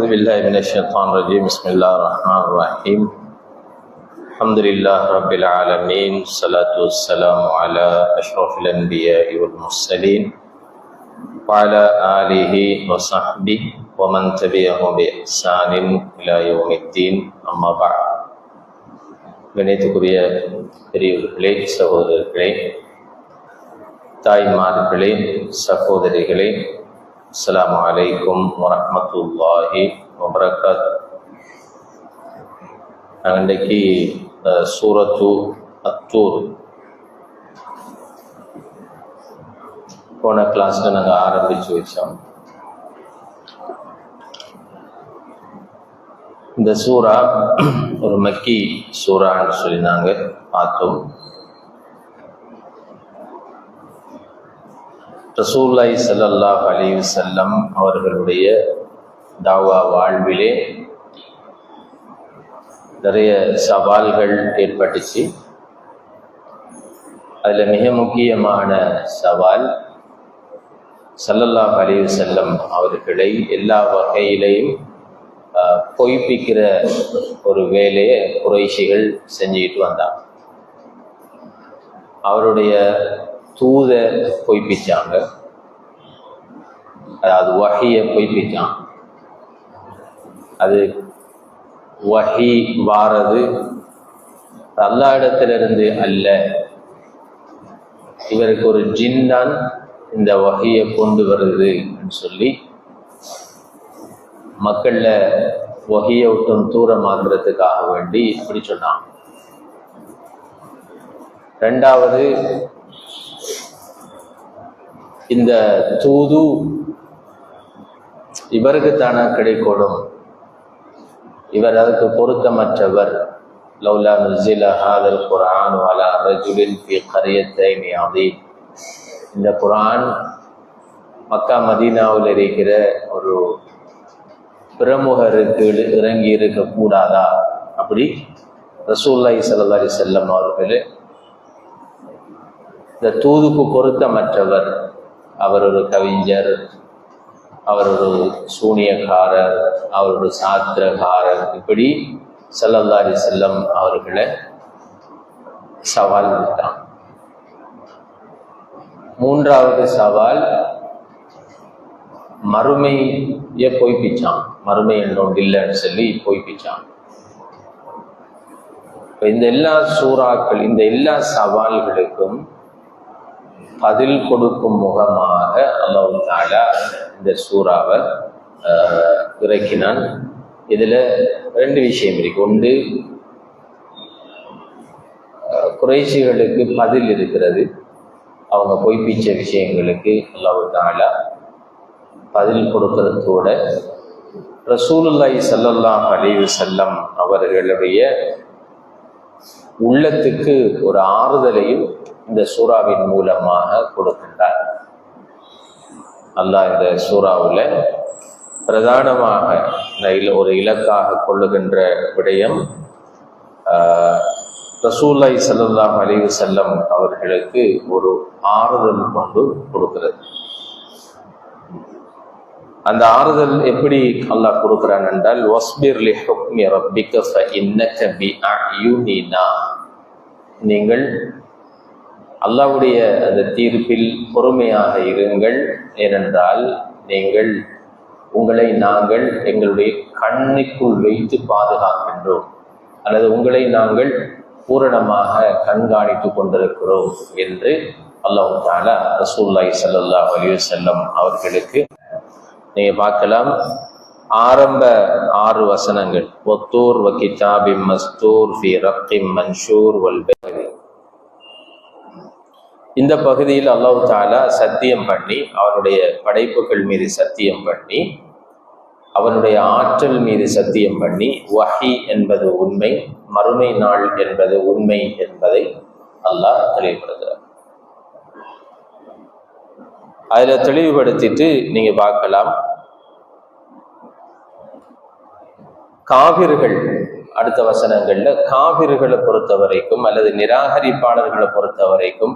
بالله من الشيطان الرجيم. بسم الله الرحمن الرحيم. الحمد لله رب العالمين، الصلاة والسلام على أشرف الأنبياء والمرسلين وعلى آله وصحبه ومن تبعهم بإحسان إلى يوم الدين. أما بعد. கணித்துக்குரிய பெரியவர்களே, சகோதரர்களே, தாய்மார்களே, சகோதரிகளே, அஸ்ஸலாமு அலைக்கும் வரஹ்மத்துல்லாஹி வபரகாத்துஹு. இன்றைக்கு சூரத்து அத்தூர் போன கிளாஸில் நாங்கள் ஆரம்பித்து வச்சோம். இந்த சூரா ஒரு மக்கி சூறான்னு சொல்லி நாங்கள் பார்த்தோம். ரசூலுல்லாஹி ஸல்லல்லாஹு அலைஹி வஸல்லம் அவர்களுடைய தாவா வாழ்விலே நிறைய சவால்கள் ஏற்பட்டுச்சு. அதில் மிக முக்கியமான சவால் ஸல்லல்லாஹு அலைஹி வஸல்லம் அவர்களை எல்லா வகையிலையும் பொய்ப்பிக்கிற ஒரு வேலையை குறைஷிகள் செஞ்சுக்கிட்டு வந்தாங்க. அவருடைய தூத பொய்ப்பிச்சாங்க, அதாவது வஹியை பொய்ப்பிச்சான். அது வஹி வாரது அல்லாஹ் இடத்திலிருந்து அல்ல, இவருக்கு ஒரு ஜின்தான் இந்த வஹியை கொண்டு வருது சொல்லி மக்கள்ல வஹியை விட்டும் தூரமாக்குறதுக்காக வேண்டி அப்படி சொன்னாங்க. ரெண்டாவது, இந்த தூது இவருக்குத்தானா கிடைக்கணும், இவர் அதுக்கு பொருத்தமற்றவர். லௌலா நுஸில ஹாதல் குர்ஆன் அலா ரஜுலின் ஃபீ கரியத்தைனி அதீம். இந்த குர்ஆன் மக்கா மதீனாவில் இருக்கிற ஒரு பிரமுகருக்கு இறங்கி இருக்க கூடாதா? அப்படி ரசூலுல்லாஹி ஸல்லல்லாஹு அலைஹி வஸல்லம் அவர்கள் இந்த தூதுக்கு பொருத்தமற்றவர். அவர் ஒரு கவிஞர், அவர் ஒரு சூனியக்காரர், அவர் ஒரு சாத்திரக்காரர், இப்படி ஸல்லல்லாஹு அலைஹி வஸல்லம் அவர்களை சவால் விட்டான். மூன்றாவது சவால் மறுமையை பொய்ப்பிச்சான். மறுமை என்னொன்று இல்லைன்னு சொல்லி பொய்ப்பிச்சான். இந்த எல்லா சூறாக்கள், இந்த எல்லா சவால்களுக்கும் பதில் கொடுக்கும் முகமாக அல்லாஹ் தஆலா இந்த சூறாவை இறக்கினான். இதுல ரெண்டு விஷயம் இருக்கு. ஒன்று, குறைஷிகளுக்கு பதில் இருக்கிறது. அவங்க பொய்ப்பிச்ச விஷயங்களுக்கு அல்லாஹ் தஆலா பதில் கொடுக்கறதோட ரசூலுல்லாஹி ஸல்லல்லாஹு அலைஹி வஸல்லம் அவர்களுடைய உள்ளத்துக்கு ஒரு ஆறுதலையும் இந்த சூறாவின் மூலமாக கொடுக்கின்றார். அல்லாஹ் இந்த சூறாவில் பிரதானமாக ஒரு இலக்காக கொள்ளுகின்ற விடயம் ரசூலுல்லாஹி ஸல்லல்லாஹு அலைஹி வஸல்லம் அவர்களுக்கு ஒரு ஆறுதல் கொண்டு கொடுக்கிறது. அந்த ஆறுதல் எப்படி அல்லாஹ் கொடுக்கிறான் என்றால், வஸ்பிர் லிஹுக்மி ரப்பிக ஃபஇன்னக பிஅயுனினா. நீங்கள் அல்லாஹ்வுடைய அந்த தீர்ப்பில் பொறுமையாக இருங்கள், ஏனென்றால் நீங்கள் உங்களை நாங்கள் எங்களுடைய கண்ணுக்குள் வைத்து பாதுகாக்கின்றோம், அல்லது உங்களை நாங்கள் பூரணமாக கண்காணித்து கொண்டிருக்கிறோம் என்று அல்லாஹ் தஆலா ரசூலுல்லாஹி ஸல்லல்லாஹு அலைஹி வஸல்லம் அவர்களுக்கு நீங்க பார்க்கலாம். ஆரம்ப 6 வசனங்கள், வத்தூர் வ கிதாபிம் மஸ்தூர் ஃபீ ரக்கிம் மன்ஷூர் வல் பஹரி. இந்த பகுதியில் அல்லாஹ் தஆலா சத்தியம் பண்ணி, அவனுடைய படைப்புகள் மீது சத்தியம் பண்ணி, அவனுடைய ஆற்றல் மீது சத்தியம் பண்ணி, வஹி என்பது உண்மை, மறுமை நாள் என்பது உண்மை என்பதை அல்லாஹ் தெளிவுபடுத்துகிறார். அதுல தெளிவுபடுத்திட்டு நீங்க பார்க்கலாம், காபிர்கள் அடுத்த வசனங்கள்ல காபிர்களை பொறுத்த வரைக்கும் அல்லது நிராகரிப்பாளர்களை பொறுத்த வரைக்கும்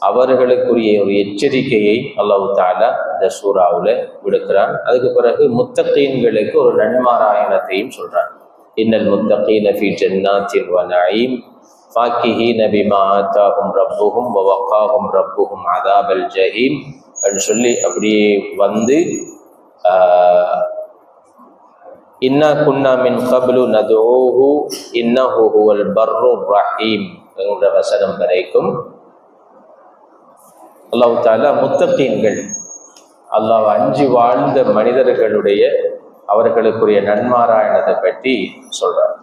அவர்களுக்குரிய ஒரு எச்சரிக்கையை அல்லாஹ் தஆலா இந்த சூறாவுல விடுக்கிறான். அதுக்கு பிறகு முத்தகீன்களுக்கு ஒரு நன்மாராயணத்தையும் சொல்றான். இன்னல் முத்தகீன ஃபீ ஜன்னாத்தின் வ நஈம் ஃபாக்கிஹீன பிமா ஆதாஹும் ரப்புஹும் வ வகாஹும் ரப்புஹும் அஸாபல் ஜஹீம் என்று சொல்லி அப்படியே வந்து இன்னா குன்னா மின் கப்லு நதுஊஹு இன்னஹு ஹுவல் பர்ருர் ரஹீம் என்ற வசனம் வரைக்கும் அல்லாஹ் தஆலா முத்தகீன்கள், அல்லாஹ் அஞ்சி வாழ்ந்த மனிதர்களுடைய அவர்களுக்குரிய நன்மாராயணத்தை பற்றி சொல்றார்.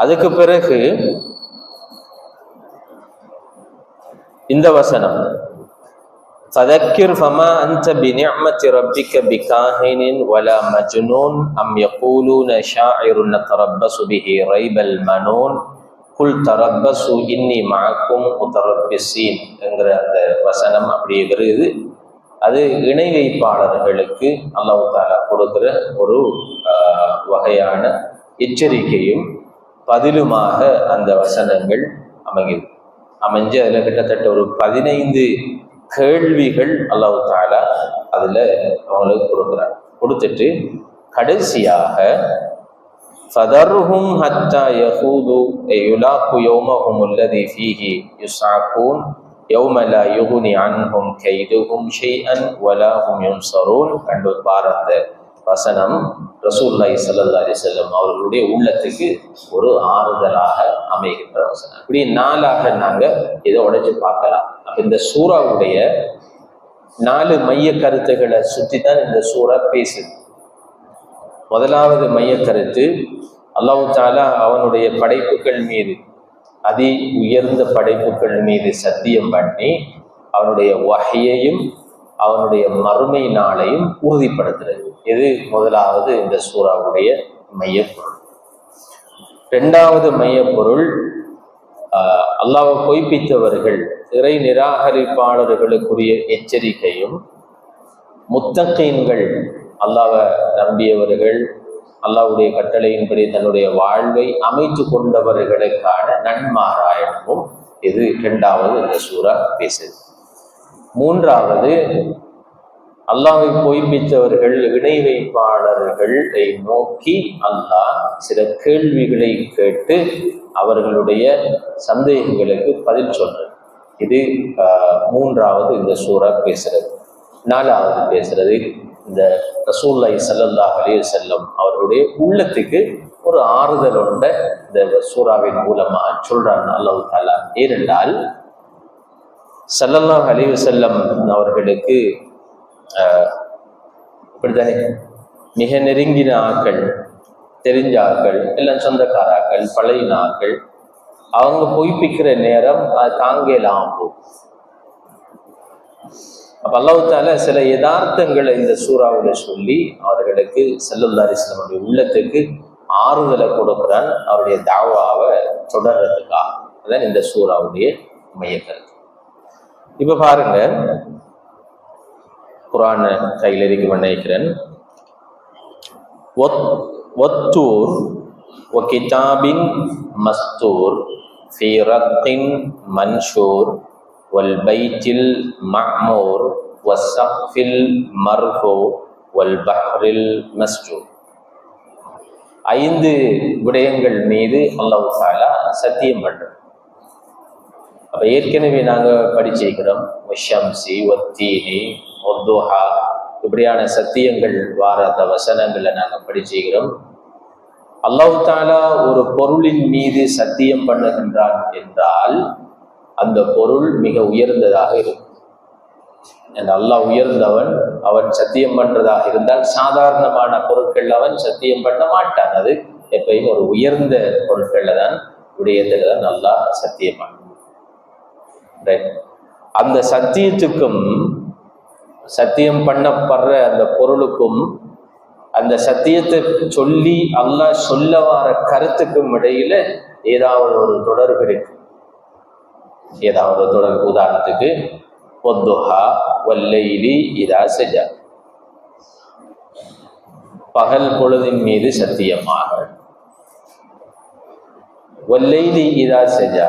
அதுக்கு பிறகு இந்த வசனம் فذكر فما أنت بنعمة ربك بكاهن ولا مجنون أم يقولون شاعر نتربص به ريب المنون قل تربصوا إني معكم متربصين என்கிற அந்த வசனம் அப்படியே வருது. அது இணை வைப்பாளர்களுக்கு அல்லாஹ் தஆலா கொடுக்கிற ஒரு வகையான எச்சரிக்கையும் பதிலுமாக அந்த வசனங்கள் அமைஞ்சு அதில் கிட்டத்தட்ட ஒரு 15 கேள்விகள் அல்லாஹ் தஆலா அதுல அவங்களுக்கு கொடுக்குறார். கொடுத்துட்டு கடைசியாக ஃபதர்ஹும் ஹத்தா யஹூது யுலாகு யௌமஹும் அல்லதி ஃபீஹி யுஸ்அகூன் யௌம லா யுக்னி அன்ஹும் கைதுஹும் ஷைஅன் வலா ஹும் யுன்ஸரூன் என்று பாரந்த வசனம் ரசூலுல்லாஹி ஸல்லல்லாஹு அலைஹி வஸல்லம் அவர்களுடைய உள்ளத்துக்கு ஒரு ஆறுதலாக அமைகின்ற வசனம். இப்படி 4ஆக நாங்க இதை உடைச்சு பார்க்கலாம். இந்த சூறாவுடைய 4 மைய கருத்துக்களை சுற்றி தான் இந்த சூறா பேசுது. முதலாவது மைய கருத்து, அல்லாஹ் தஆலா அவனுடைய படைப்புகள் மீது, அதி உயர்ந்த படைப்புகள் மீது சத்தியம் பண்ணி அவனுடைய வஹையையும் அவனுடைய மறுமை நாளையும் உறுதிப்படுத்துறது. இது முதலாவது இந்த சூறாவுடைய மையப்பொருள். 2வது மையப்பொருள், அல்லாஹ்வை பொய்ப்பித்தவர்கள், இறை நிராகரிப்பாளர்களுக்குரிய எச்சரிக்கையும், முத்தகீன்கள் அல்லாஹ்வை நம்பியவர்கள், அல்லாஹ்வுடைய கட்டளையின்படி தன்னுடைய வாழ்வை அமைத்து கொண்டவர்களுக்கான நன்மாராயணமும் இது 2வது இந்த சூறா பேசுது. 3வது, அல்லாஹ்வை பொய்ப்பித்தவர்கள், இணை வைப்பாளர்களை நோக்கி அல்லாஹ் சில கேள்விகளை கேட்டு அவர்களுடைய சந்தேகங்களுக்கு பதில் சொல்றது. இது 3வது இந்த சூறா பேசுறது. 4வது பேசுறது இந்த ரசூலுல்லாஹி ஸல்லல்லாஹு அலைஹி வஸல்லம் அவர்களுடைய உள்ளத்துக்கு ஒரு ஆறுதல் உண்ட இந்த சூறாவின் மூலமா சொல்றான் அல்லாஹ் தஆலா. ஏனென்றால் ஸல்லல்லாஹு அலைஹி வஸல்லம் அவர்களுக்கு இப்படித்தானே மிக நெருங்கின ஆக்கள், தெரிஞ்ச ஆக்கள், எல்லாம் சொந்தக்காராக்கள், பழையின ஆக்கள், அவங்க பொய்ப்பிக்கிற நேரம் அது தாங்கலாம் போகும். அப்ப அல்லாஹ் தஆலா சில யதார்த்தங்களை இந்த சூறாவுல சொல்லி அவர்களுக்கு ஸல்லல்லாஹு அலைஹி வஸல்லம் உள்ளத்துக்கு ஆறுதலை கொடுக்கிறான், அவருடைய தாவாவை தொடர்றதுக்காக. அதான் இந்த சூறாவுடைய மையக்கருத்து. இப்ப பாருங்க, குர்ஆன் கையில் இருக்கு நினைக்கிறேன். வத்தூர் வ கிதாபின் மஸ்தூர் ஃபீ ரக்கின் மன்ஷூர் வல் பைத்தில் மஅமூர் வஸ்ஸஃபில் மர்ஃபூ வல் பஹ்ரில் மஸ்ஜூர். 5 விடயங்கள் மீது அல்லாஹ் தஆலா சத்தியம் பண்றார். அப்ப ஏற்கனவே நாங்க படிச்சிருக்கிறோம், வஷம்சி வத்தீனி வத்துஹா, இப்படியான சத்தியங்கள் வார அந்த வசனங்களை நாங்க படிச்சிருக்கிறோம். அல்லாஹ் தஆலா ஒரு பொருளின் மீது சத்தியம் பண்ணுகின்றான் என்றால் அந்த பொருள் மிக உயர்ந்ததாக இருக்கும். அல்லாஹ் உயர்ந்தவன், அவன் சத்தியம் பண்றதாக இருந்தால் சாதாரணமான பொருட்கள் அவன் சத்தியம் பண்ண மாட்டான். அது எப்பயும் ஒரு உயர்ந்த பொருட்கள்ல தான், விடயத்துல தான் அல்லாஹ் சத்தியம் பண்ண. அந்த சத்தியத்துக்கும் சத்தியம் பண்ணப்படுற அந்த பொருளுக்கும் அந்த சத்தியத்தை சொல்லி அல்லாஹ் சொல்ல வர கருத்துக்கும் இடையில ஏதாவது ஒரு தொடர்பு இருக்கு. ஏதாவது ஒரு தொடர்பு. உதாரணத்துக்கு வத்துஹா வல்லைலி இதா சஜா, பகல் பொழுதின் மீது சத்தியமாக, வல்லைலி இதா சஜா,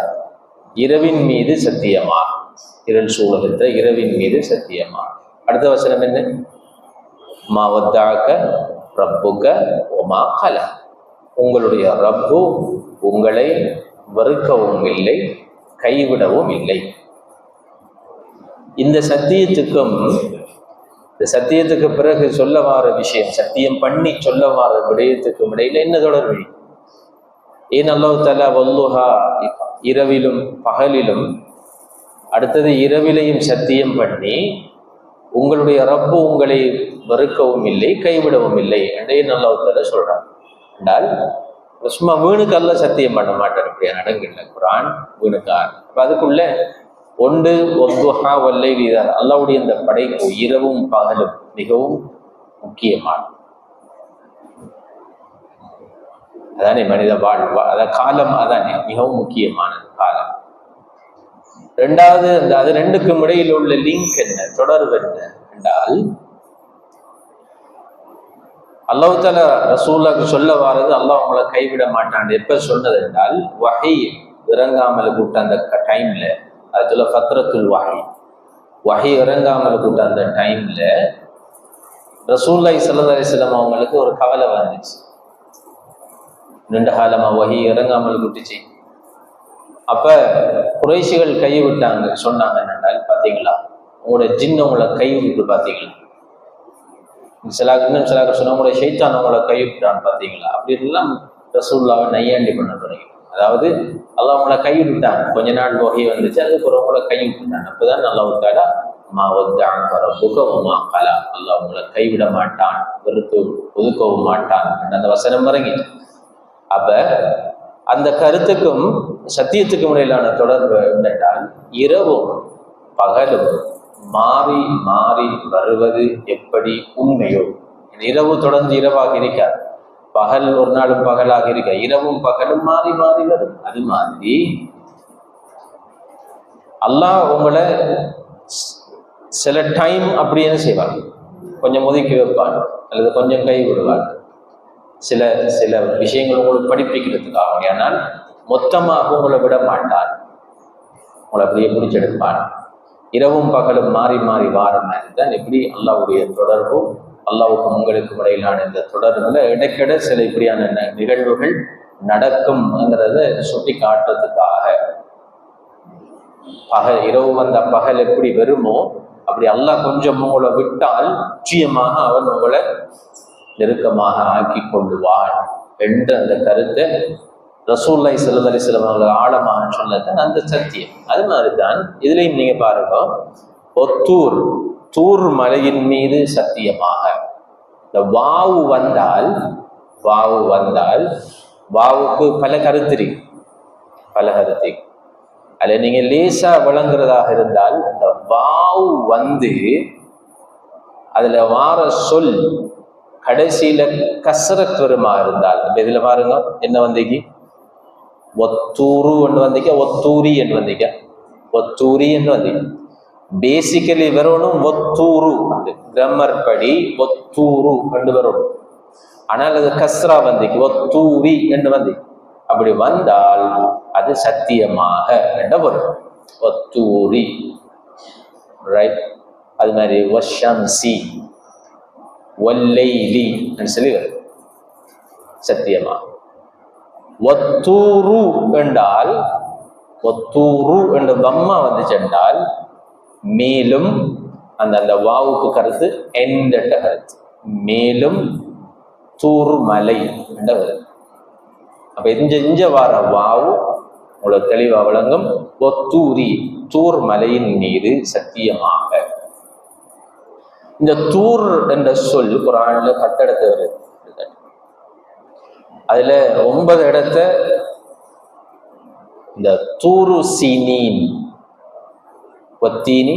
இரவின் மீது சத்தியமா, இருள் சூழலுத்த இரவின் மீது சத்தியமா. அடுத்த வசனம் என்ன? மா வத்தாக ரப்புக ஒமா கல, உங்களுடைய ரப்பு உங்களை வெறுக்கவும் இல்லை கைவிடவும் இல்லை. இந்த சத்தியத்துக்கு பிறகு சொல்ல வார விஷயம், சத்தியம் பண்ணி சொல்ல வார விடயத்துக்கும் இடையில என்ன தொடர்பு? ஏன் அல்லாஹ் தஆலா வல்லுஹா, இரவிலும் பகலிலும், அடுத்தது இரவிலையும் சத்தியம் பண்ணி உங்களுடைய ரப்பு உங்களை வெறுக்கவும் இல்லை கைவிடவும் இல்லை என்றே அல்லாஹ் தஆலா சொல்றான் என்றால், சும்மா வீணுக்கு அல்ல சத்தியம் பண்ண மாட்டார். அப்படியா நடங்கல குர்ஆன் வீணுக்கார். அப்ப அதுக்குள்ள ஒன்று ஒத்துஹா வல்லைலி, அல்லாஹ்வுடைய இந்த படைப்பு இரவும் பகலும் மிகவும் முக்கியமானது. அதானே மனித வாழ்வு, அதான் காலம், அதானே மிகவும் முக்கியமானது காலம். ரெண்டாவது அது ரெண்டுக்கும் இடையில் உள்ள லிங்க் என்ன, தொடர்பு என்ன என்றால், அல்லாஹ் தஆலா ரசூலுல்லாஹ்க்கு சொல்ல வாரது அல்லாஹ் உங்களை கைவிட மாட்டான் எப்ப சொன்னது என்றால், வஹி இறங்காமல் கூட்ட அந்த டைம்ல, அதுல ஃபத்ரத்துல் வஹி இறங்காமல் கூட்ட அந்த டைம்ல ரசூலுல்லாஹி ஸல்லல்லாஹு அலைஹி வஸல்லம் அவங்களுக்கு ஒரு கவலை வந்துச்சு. நீண்ட காலமா வஹி இறங்காமல் கூட்டுச்சு. அப்ப குறைஷிகள் கை விட்டாங்க. சொன்னாங்க என்னென்றால், பாத்தீங்களா உங்களோட ஜின் உங்களை கை விட்டு பாத்தீங்களா, இன்னும் சில சொன்ன உங்களோட ஷைத்தான் உங்களை கை விட்டான்னு பாத்தீங்களா, அப்படி எல்லாம் ரசூலுல்லாஹ்வை நையாண்டி பண்ண தொடங்கி. அதாவது அல்லாஹ் உங்களை கை விட்டான், கொஞ்ச நாள் வகை வந்துச்சு, அதுக்கப்புறம் உங்களை கை விட்டான். அப்பதான் அல்லாஹ் தஆலா மா வத்அக ரப்புக வமா கலா, அல்லாஹ் உங்களை கைவிட மாட்டான், வெறுத்து ஒதுக்கவும் மாட்டான் அந்த வசனம் இறங்கிச்சு. அப்ப அந்த கருத்துக்கும் சத்தியத்துக்கும் இடையிலான தொடர்பு என்னென்றால், இரவும் பகலும் மாறி மாறி வருவது எப்படி உண்மையோ, இரவு தொடர்ந்து இரவாக இருக்காது, பகல் ஒரு நாளும் பகலாக இருக்க, இரவும் பகலும் மாறி மாறி வரும். அது மாதிரி அல்லாஹ் உங்களை சில டைம் அப்படின்னு செய்வாங்க, கொஞ்சம் ஒதுக்கி வைப்பாங்க அல்லது கொஞ்சம் கை விடுவாங்க, சில சில விஷயங்கள் உங்களுக்கு படிப்பிக்கிறதுக்காக. ஆனால் மொத்தமாக உங்களை விட மாட்டான், உங்களை அப்படியே பிடிச்செடுப்பான். இரவும் பகலும் மாறி மாறி வார மாதிரி தான் எப்படி அல்லாஹ்வுடைய தொடர்பும் அல்லாஹ்வுக்கும் உங்களுக்கும் இடையிலான இந்த தொடர்புல இடைக்கிட சில இப்படியான நிகழ்வுகள் நடக்கும்ங்கிறத சுட்டி காட்டுறதுக்காக. இரவு வந்த பகல் எப்படி வருமோ அப்படி அல்லாஹ் கொஞ்சம் உங்களை விட்டால் நிச்சயமாக அவன் உங்களை நெருக்கமாக ஆக்கி கொள்ளுவான் என்ற அந்த கருத்தை ரசூலுல்லாஹி ஸல்லல்லாஹு அலைஹி வஸல்லம் அவர்கள் ஆழமாக சொன்னதான் அந்த சத்தியம். அது மாதிரிதான் இதுலையும் நீங்க பாருங்க, தூர் மலையின் மீது சத்தியமாக. இந்த வாவு வந்தால் வாவுக்கு பல கருத்து, அதுல நீங்க லேசா விளங்குறதாக இருந்தால், இந்த வாவு வந்து அதுல வார சொல் கடைசியில கசரத் வருமா இருந்தால், இதுல பாருங்க என்ன வந்தீங்க, ஒத்தூரு என்று வந்தீங்க, ஒத்தூரி என்று வந்தீங்க, ஒத்தூரி என்று வந்தீங்க. பேசிக்கலி வரணும் ஒத்தூரு, கிராமர் படி ஒத்தூரு என்று வரணும். ஆனால் அது கஸ்ரா வந்தீங்க, ஒத்தூரி என்று வந்தீங்க. அப்படி வந்தால் அது சத்தியமாக என்ற வரும், ஒத்தூரி, ரைட். அது மாதிரி வஷம்சி வல்லைலி சொல்லி வரும் சத்தியமா. ஒத்தூரு என்றால், ஒத்தூரு என்ற கம்மா வந்து சென்றால் மேலும் அந்த வாவுக்கு கருத்து என்ற கருத்து, மேலும் தூர் மலை என்ற வருது. அப்ப இஞ்ச வார வாவு உங்களுக்கு தெளிவா விளங்கும். ஒத்தூரி, தூர் மலையின் மீது சத்தியமாக. இந்த தூர் என்ற சொல் குர்ஆன்ல 10 இடத்து வருது. அதுல 9 இடத்த இந்த தூரு சீனீன், ஒத்தீனி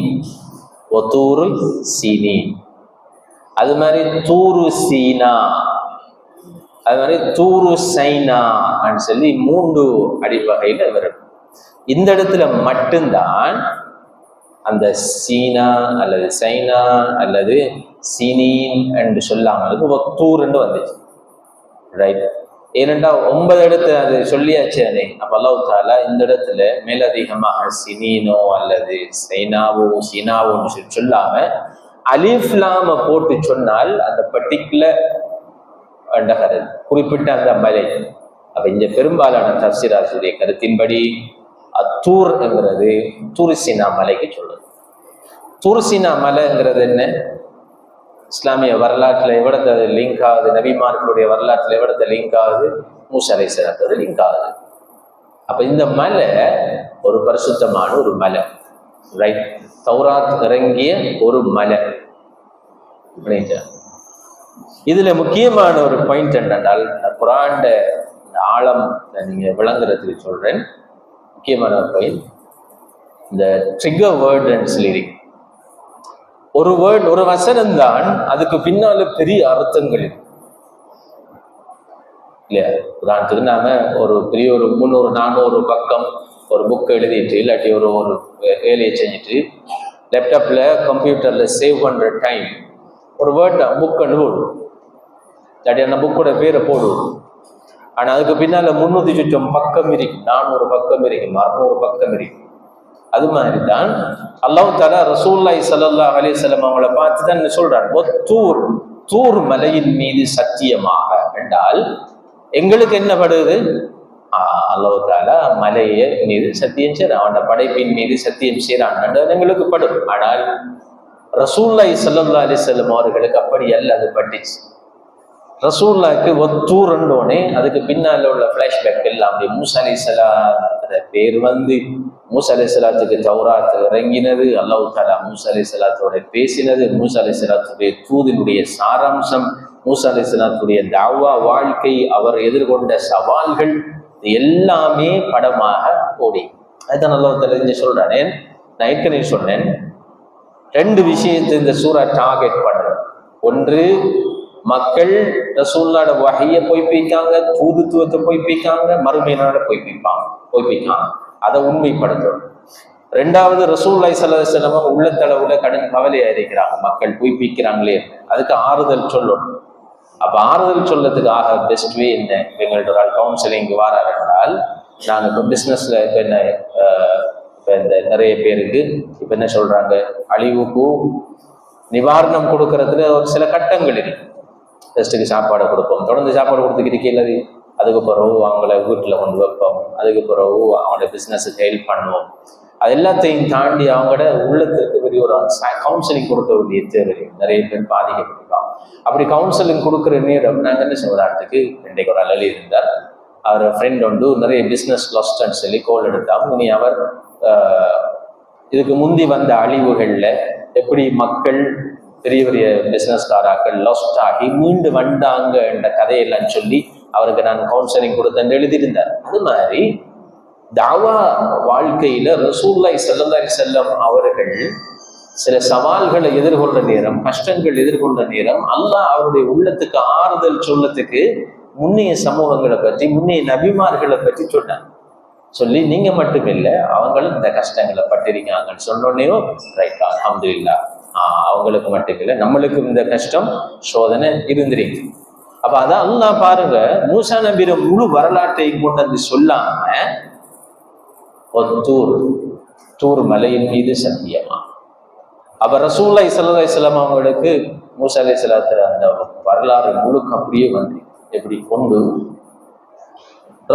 ஒத்தூரு சீனீன், அது மாதிரி தூரு சீனா, அது மாதிரி தூரு சைனா சொல்லி 3 அடிப்பகையில வரும். இந்த இடத்துல மட்டும்தான் அந்த சீனா அல்லது சைனா அல்லது சீனீன் என்று சொல்லாமல் ஒத்தூர் என்று வந்துச்சு, ரைட். ஏனென்றா 9 இடத்துல அது சொல்லியாச்சே. அப்ப அல்லாஹ் தாலா இந்த இடத்துல மேலதிகமாக சினீனோ அல்லது சீனாவோன்னு சொல்லாம அலிஃப்லாம போட்டு சொன்னால் அந்த பர்டிகுலர் குறிப்பிட்ட அந்த மலை. அப்ப இங்க பெரும்பாலான தஃசீராசுடைய கருத்தின்படி அத்தூர் என்கிறது தூர்சினா மலைக்கு சொல்லுது. தூர்சினா மலைங்கிறது என்ன? இஸ்லாமிய வரலாற்றுல எவ்வளவு லிங்க் ஆகுது, நபிமார்களுடைய வரலாற்றுல எவ்வளவு லிங்க் ஆகுது, மூசா அலைஹிஸ்ஸலாத்தோட லிங்க் ஆகுது. அப்ப இந்த மலை ஒரு பரிசுத்தமான ஒரு மலை, ரைட்? தௌராத் இறங்கிய ஒரு மலை. இதுல முக்கியமான ஒரு பாயிண்ட் என்னென்றால், குர்ஆன்ல ஆழம் நீங்க விளங்குறதுக்கு சொல்றேன். முக்கியமான ஒரு பாயிண்ட், இந்த ட்ரிகர் வேர்ட்னு சொல்லி ஒரு வேர்ட், ஒரு வசனம் தான், அதுக்கு பின்னால பெரிய அர்த்தங்கள் இல்லையா? உதாரணத்துக்கு நாம ஒரு பெரிய ஒரு 300-400 பக்கம் ஒரு புக் எழுதிட்டு இல்லாட்டி ஒரு வேலையை செஞ்சுட்டு லேப்டாப்ல கம்ப்யூட்டர்ல சேவ் பண்ற டைம் ஒரு வேர்ட் புக் போடுவோம், இல்லாட்டி அந்த புக்கோட பேரை போடுவோம். ஆனா அதுக்கு பின்னால 300 சுற்றம் பக்கம் இருக்கு, 400 பக்கம் இருக்கு, 600 பக்கம் இருக்கு. அது மாதிரிதான் அல்லாஹ் தஆலா ரசூலுல்லாஹி ஸல்லல்லாஹு அலைஹி வஸல்லம் அவங்களை பார்த்து தான் சொல்றார், தூர் மலையின் மீது சத்தியமாக என்றால் எங்களுக்கு என்ன படுது? அல்லாஹ் தஆலா மலையை மீது சத்தியம் செய்யறான், அவனோட படைப்பின் மீது சத்தியம் செய்யறான் எங்களுக்கு படும். ஆனால் ரசூலுல்லாஹி ஸல்லல்லாஹு அலைஹி வஸல்லம் அவர்களுக்கு அப்படி அல்ல அது பட்டுச்சு. ரசூலுல்லாஹ்க்கு ஒத்தூர்னோடனே அதுக்கு பின்னால உள்ள பிளாஷ்பேக் எல்லாம் மூசா அலைஹிஸ்ஸலாம் பேர் வந்து மூசா அலைஹிஸ்ஸலாத்துக்கு தௌராத் இறங்கினது, அல்லாஹ் தஆலா மூசா அலைஹிஸ்ஸலாத்தோட பேசினது, மூசா அலைஹிஸ்ஸலாத்துடைய தூதினுடைய சாராம்சம், மூசா அலைஹிஸ்ஸலாத்துடைய தாவா வாழ்க்கை, அவர் எதிர்கொண்ட சவால்கள் எல்லாமே படமாக ஓடி. அதுதான் அல்லாஹ் தஆலா சொல்றானே. நான் ஏற்கனவே சொன்னேன், 2 விஷயத்தை இந்த சூரா டார்கெட் பண்றேன். ஒன்று, மக்கள் ரசூலுல்லாஹ்ட வஹியை பொய்ப்பிக்காங்க, தூதுத்துவத்தை பொய்ப்பிக்காங்க, மறுமை நாளை பொய்ப்பிக்காங்க, அதை உண்மைப்படுத்தணும். 2வது, ரசூலுல்லாஹி ஸல்லல்லாஹு அலைஹி வஸல்லம் உள்ளத்தளவுல கடும் கவலையா இருக்கிறாங்க, மக்கள் பொய்ப்பிக்கிறாங்களே, அதுக்கு ஆறுதல் சொல்லணும். அப்ப ஆறுதல் சொல்லதுக்கு ஆக பெஸ்ட் வே என்ன? எங்கள்ட்ட ஒரு கவுன்சிலிங் வாரார் என்றால், நாங்க இப்போ பிசினஸ்ல இப்போ இந்த நிறைய பேருக்கு இப்ப என்ன சொல்றாங்க, அழிவுக்கு நிவாரணம் கொடுக்கறதுல ஒரு சில கட்டங்கள் இருக்கு. டெஸ்ட்டுக்கு சாப்பாடு கொடுப்போம், தொடர்ந்து சாப்பாடு கொடுத்துக்கிட்டு இருக்கிறது, அதுக்கு பிறகு அவங்கள வீட்டில் கொண்டு வைப்போம், அதுக்கு பிறகு அவங்களோட பிஸ்னஸுக்கு ஹெல்ப் பண்ணுவோம். அது எல்லாத்தையும் தாண்டி அவங்களோட உள்ளத்திற்கு பெரிய ஒரு கவுன்சிலிங் கொடுக்க வேண்டிய தேவை. நிறைய பேர் பாதிக்கப்பட்டிருக்காங்க. அப்படி கவுன்சிலிங் கொடுக்குற நேரம் நாங்கள் என்ன சொல்றதுக்கு, இன்றைக்கு ஒரு அழலி இருந்தார், அவர் ஃப்ரெண்ட் ஒன்று நிறைய பிஸ்னஸ் லாஸ்ட்னு சொல்லி கோல் எடுத்தாங்க. இனி அவர் இதுக்கு முந்தி வந்த அழிவுகளில் எப்படி மக்கள் பெரிய பெரிய பிசினஸ்காராக்கள் லாஸ்ட் ஆகி மீண்டு வந்தாங்க என்ற கதையெல்லாம் சொல்லி அவருக்கு நான் கவுன்சிலிங் கொடுத்தேன் எழுதியிருந்தார். அது மாதிரி தாவா வாழ்க்கையில ரசூலுல்லாஹி ஸல்லல்லாஹு அலைஹி வஸல்லம் அவர்கள் சில சவால்களை எதிர்கொண்ட நேரம், கஷ்டங்கள் எதிர்கொண்ட நேரம், அல்லாஹ் அவருடைய உள்ளத்துக்கு ஆறுதல் சொல்லத்துக்கு முன்னைய சமூகங்களை பற்றி, முன்னைய நபிமார்களை பற்றி சொன்னாங்க. சொல்லி நீங்க மட்டும் இல்லை, அவங்களும் இந்த கஷ்டங்களை பட்டிருக்காங்கன்னு சொன்னோடனேயும் ரைட் அல்ஹம்துலில்லாஹ், அவங்களுக்கு மட்டும் இல்லை நம்மளுக்கும் இந்த கஷ்டம் சோதனை இருந்திருக்கு. அப்ப அதான் அல்லாஹ் பாருங்க, மூசா நபியோட முழு வரலாற்றை கொண்டு வந்து சொல்லாம தூர் மலையின் மீது சத்தியமா. அப்ப ரசூலுல்லாஹி ஸல்லல்லாஹு அலைஹி வஸல்லம் அவங்களுக்கு மூசா அலைஹிஸ்ஸலாத்து அந்த வரலாறு முழுக்க அப்படியே வந்து எப்படி கொண்டு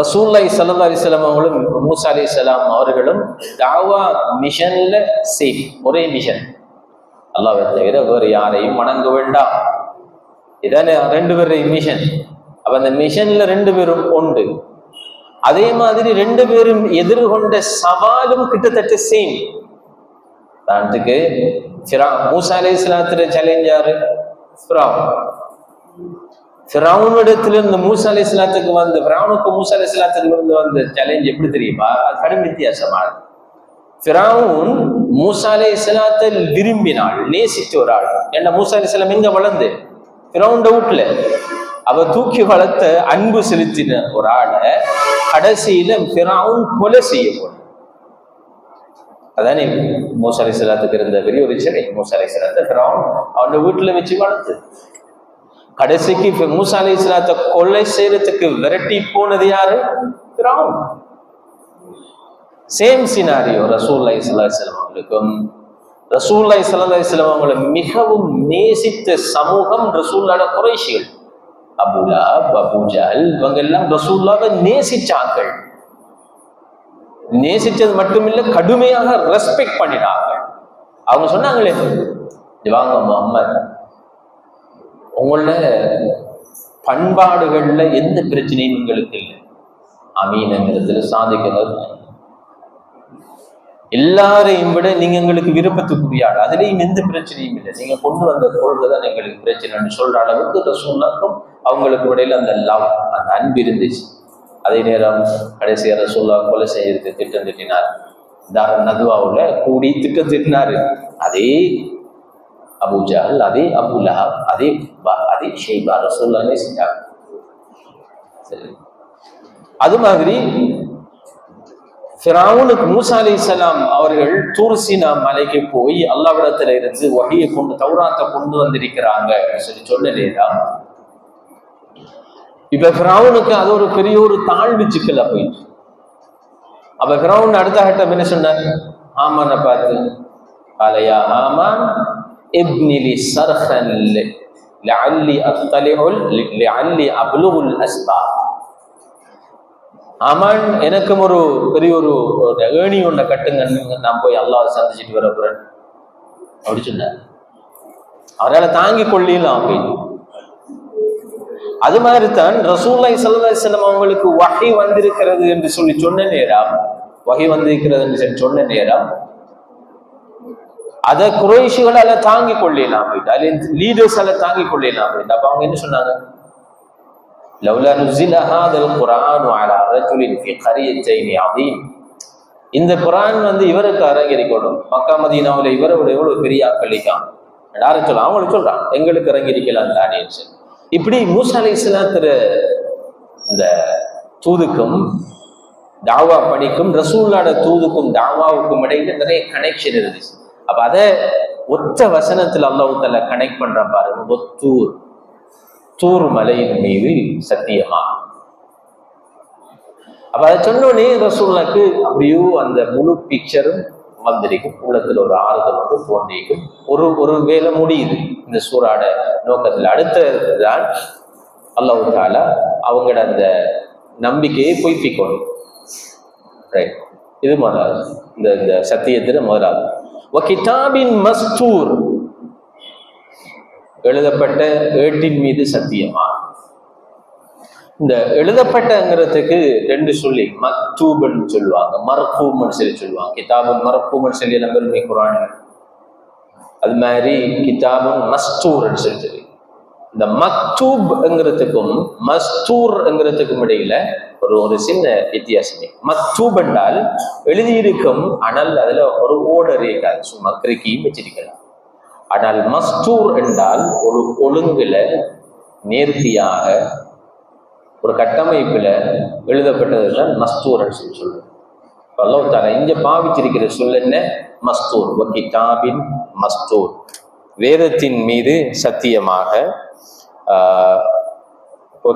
ரசூலுல்லாஹி ஸல்லல்லாஹு அலைஹி வஸல்லம் அவங்களும் மூசா அலைஹிஸ்ஸலாம் அவர்களும் தாவா மிஷன்ல சேம், ஒரே மிஷன், அல்லாஹ்வை தவிர வேறு யாரையும் வணங்க வேண்டாம், இதான 2 பேருடைய மிஷன். அப்ப அந்த மிஷன்ல 2 பேரும் உண்டு. அதே மாதிரி 2 பேரும் எதிர்கொண்ட சவாலும் கிட்டத்தட்ட சேம். உதாரணத்துக்கு மூசா அலைஹிஸ்ஸலாத்துடைய சேலஞ்ச் யாரு? ஃபிரௌனிடத்திலிருந்து மூசா அலைஹிஸ்ஸலாத்துக்கு வந்து, ஃபிரௌனுக்கு மூசா அலைஹிஸ்ஸலாத்துக்கு இருந்து வந்த சேலஞ்ச் எப்படி தெரியுமா? கடும் வித்தியாசமானது. ஃபிரௌன் மூசா அலைஹிஸ்ஸலாத்தை விரும்பினாள், நேசிச்ச ஒரு ஆள். ஏன்னா மூசா அலைஹிஸ்ஸலாம் எங்க வளர்ந்து? ஃபிரௌன் வீட்டுல. அவ தூக்கி வளர்த்த அன்பு செலுத்தின ஒரு ஆளை கடைசியில ஃபிரௌன் கொலை செய்யப்படும். அதானே மூசா அலைஹிஸ்ஸலாத்துக்கு இருந்த பெரிய ஒரு சிறை. மூசா அலைஹிஸ்ஸலாத்தை ஃபிரௌன் அவனோட வீட்டுல வச்சு வளர்த்து. கடைசிக்கு மூசா அலைஹிஸ்ஸலாத்தை கொலை செய்யறதுக்கு விரட்டி போனது யாரு? ஃபிரௌன். சேம் சினாரியோ ரசூலுல்லாஹி ஸல்லல்லாஹு அலைஹி வஸல்லம் அவங்களுக்கும். ரசூலுல்லாஹி ஸல்லல்லாஹு அலைஹி வஸல்லம் அவங்களை மிகவும் நேசித்த சமூகம் ரசூலுல்லாஹ் குறைஷிகள். அபூ லஹப், அபூ ஜஹல் இவங்க எல்லாம் ரசூலுல்லாஹ்வை நேசிச்சார்கள். நேசிச்சது மட்டுமில்லை, கடுமையாக ரெஸ்பெக்ட் பண்ணினாங்க. அவங்க சொன்னாங்களே, வாங்க முஹம்மத், உங்களோட பண்பாடுகள்ல எந்த பிரச்சனையும் உங்களுக்கு இல்லை, அமீனங்கிறதுல சாதிக்கிறது எல்லாரையும் விட நீங்க எங்களுக்கு விருப்பத்துக்குரிய ஆள், அதுலேயும் எந்த பிரச்சனையும் இல்லை, நீங்க கொண்டு வந்த கொள்கை தான் எங்களுக்கு பிரச்சனைன்னு சொல்ற அளவுக்கு ரசூலுல்லாஹ்க்கும் அவங்களுக்கு இடையில அந்த லவ், அந்த அன்பு இருந்துச்சு. அதே நேரம் கடைசியா ரசூலுல்லாஹ் கொலை செய்யறதுக்கு திட்டம் திட்டினார். நதுவாவுல கூடி திட்டம் திட்டினாரு. அதே அபூ ஜஹல், அதே அபூ லஹப், அதே ஷைபா ரசூலுல்லாஹ் செஞ்சாங்க. சரி, அது மாதிரி ஃபிரௌனுக்கு மூசா அலைஹிஸ்ஸலாம் அவர்கள் தூர் சீனா மலைக்கு போய் அல்லாஹ்விடத்துல இருந்து வஹியை கொண்டு தௌராத்தை கொண்டு வந்திருக்கிறாங்க சொன்னதேதான். இப்ப ஃபிரௌனுக்கு அது ஒரு பெரிய ஒரு தாழ்வு சிக்கலா போயிட்டு. அப்ப ஃபிரௌன் அடுத்த கட்டம் என்ன சொன்னார்? ஆமானை பார்த்து, அலையா ஆமான் இப்னி லி சர்ஹன் லஅல்லி அத்தலிஉல் லஅல்லி அப்லுகுல் அஸ்பாப். ஆமான், எனக்கும் ஒரு பெரிய ஒரு ஏணி ஒன்றை கட்டுங்க, நான் போய் அல்லாஹ் சந்திச்சுட்டு வர போறேன் அப்படி சொன்னார். அவரால் தாங்கி கொள்ளலாம் அப்படின்னு. அது மாதிரி தான் ரசூலுல்லாஹி ஸல்லல்லாஹு அலைஹி வஸல்லம் அவங்களுக்கு வஹி வந்திருக்கிறது என்று சொல்லி சொன்ன நேரம், வஹி வந்திருக்கிறது என்று சொல்லி சொன்ன நேரம் அதை குறைஷிகளால தாங்கி கொள்ளலாம் அப்படின்னு, அதில் லீடர்ஸால தாங்கி கொள்ளலாம் அப்படின்னு. அப்ப அவங்க என்ன சொன்னாங்க? லவ்லா நுஸில ஹாதல் குர்ஆனு அலா ரஜுலின் ஃபீ கரியத்தைன் அதீம். இந்த குர்ஆன் இவருக்கு இறங்கியிருக்கணும், மக்கா மதீனாவுல இவரை விட எவ்வளவு பெரிய ஆக்களிக்கான் யாரும் சொல்ல, அவங்களுக்கு சொல்றான் எங்களுக்கு இறங்கியிருக்கலாம் தானே. இப்படி மூசா அலைஹிஸ்ஸலாத்து இந்த தூதுக்கும் தாவா பணிக்கும் ரசூலுல்லாஹ்வோட தூதுக்கும் தாவாவுக்கும் இடையில நிறைய கனெக்ஷன் இருந்துச்சு. அப்ப அதை ஒற்ற வசனத்துல அல்லாஹ் தஆலா கனெக்ட் பண்ற பாருங்க. ஒத்தூர், தூர் மலையின் மீது சத்தியமா. அப்ப அதை சொன்னோடனே ரசூலுல்லாஹ்க்கு அப்படியோ அந்த முழு பிக்சரும் வந்திருக்கும், உள்ளத்துல ஒரு ஆறுதல் தோன்றிக்கும். ஒரு வேலை முடியுது இந்த சூறாட நோக்கத்தில். அடுத்ததுதான் அல்லாஹ் தஆலா அவங்களோட அந்த நம்பிக்கையை பொய்ப்பிக்கணும். ரைட், இது முதலாவது, இந்த சத்தியத்துல முதலாவது. கிதாபின் மஸ்தூர், எழுதப்பட்ட ஏட்டின் மீது சத்தியமா. இந்த எழுதப்பட்டங்கிறதுக்கு ரெண்டு சொல்லி, மக்தூப்னு சொல்லுவாங்க, மர்கூம்னு சொல்லி சொல்லுவாங்க. கிதாபுன் மர்கூம்னு சொல்லி எல்லாம் பெருமை குர்ஆன். அது மாதிரி கிதாபுன் மஸ்தூர்னு சொல்லி. இந்த மக்தூப்ங்கிறதுக்கும் மஸ்தூர்ங்கிறதுக்கும் இடையில ஒரு சின்ன வித்தியாசமே. மக்தூப் என்றால் எழுதியிருக்கும், ஆனால் அதுல ஒரு ஓர்டர் இருக்காது, சும்மா கிறுக்கியும் வச்சிருக்கலாம். ஆனால் மஸ்தூர் என்றால் ஒரு ஒழுங்குல நேர்த்தியாக ஒரு கட்டமைப்புல எழுதப்பட்டதுதான் மஸ்தூர் சொல்லி சொல்றோம். அல்லாஹ் தஆலா இங்க பாவிச்சிருக்கிற சொல் என்ன? மஸ்தூர். கிதாபின் மஸ்தூர், வேதத்தின் மீது சத்தியமாக.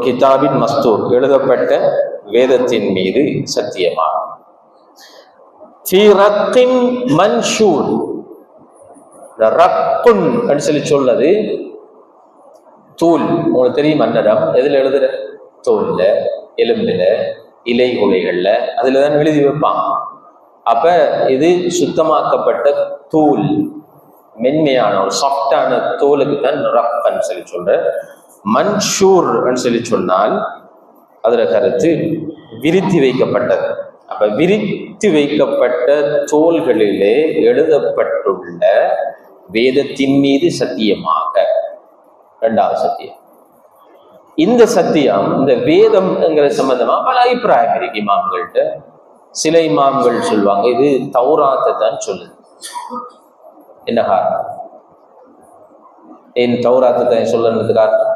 கிதாபின் மஸ்தூர், எழுதப்பட்ட வேதத்தின் மீது சத்தியமாக. ஃபீ ரக்கின் மன்ஷூர், ரக்குன் சொல்லி சொல்றது தூள். உங்களுக்கு தெரியும் அன்னடம் எதுல எழுதுற? தோல்ல, எலும்புல, இலை குலைகள்ல, அதுலதான் எழுதி வைப்பான். அப்ப இது சுத்தமாக்கப்பட்ட தூள், மென்மையான ஒரு சாஃப்டான தோலுக்கு தான் ரக்கன் சொல்லி சொல்ற. மன்ஷூர் சொல்லி சொன்னால் அதுல கருத்து விரித்தி வைக்கப்பட்டது. அப்ப விரித்து வைக்கப்பட்ட தோள்களிலே எழுதப்பட்டுள்ள வேதத்தின் மீது சத்தியமாக. இரண்டாவது சத்தியம். இந்த சத்தியம், இந்த வேதம்ங்கிற சம்பந்தமா பல அபிப்பிராயம் இருக்கு இமாம்கள்ட்ட. சில இமாம்கள் சொல்லுவாங்க இது தௌராத்தை தான் சொல்லுது. என்ன காரணம்? ஏன் தௌராத்தை தான் சொல்லுறது காரணம்?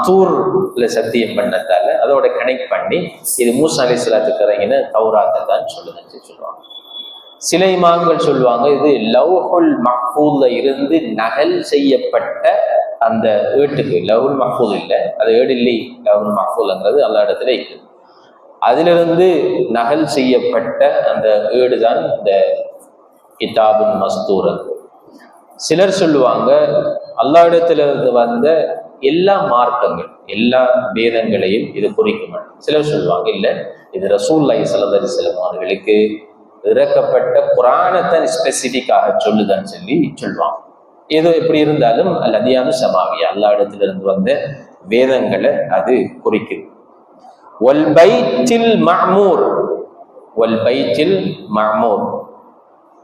தூர்ல சத்தியம் பண்ணதால அதோட கனெக்ட் பண்ணி இது மூசா அலைஹிஸ்ஸலாத்துக்கு இறங்கின தௌராத்தை தான் சொல்லுதுன்னு சொல்லுவாங்க. சில இமாம்கள் சொல்லுவாங்க இது லவ்ஹுல் மஹ்ஃபூல்ல இருந்து நகல் செய்யப்பட்ட அந்த ஏட்டுக்கு. லவ்ஹுல் மஹ்ஃபூல் இல்லை, அது ஏடு இல்லை. லவ்ஹுல் மஹ்ஃபூல்ங்கிறது அல்லா இடத்துல இருக்குது. அதிலிருந்து நகல் செய்யப்பட்ட அந்த ஏடு தான் இந்த கிதாபுல் மஸ்தூர். சிலர் சொல்லுவாங்க அல்லா இடத்திலிருந்து வந்த எல்லா மார்க்கங்கள், எல்லா வேதங்களையும் இது குறிக்கும். சிலர் சொல்லுவாங்க இல்லை, இது ரசூலுல்லாஹி ஸல்லல்லாஹு அலைஹி வஸல்லம் அவர்களுக்கு இறக்கப்பட்ட குர்ஆனைத்தான் ஸ்பெசிபிக்காக சொல்லுதான்னு சொல்லுவாங்க. ஏதோ எப்படி இருந்தாலும் அல்லதியானு சமாவியா அல்லா இடத்திலிருந்து வந்த வேதங்களை அது குறிக்குது. வல் பைத்தில் மஅமூர், வல் பைத்தில் மஅமூர்.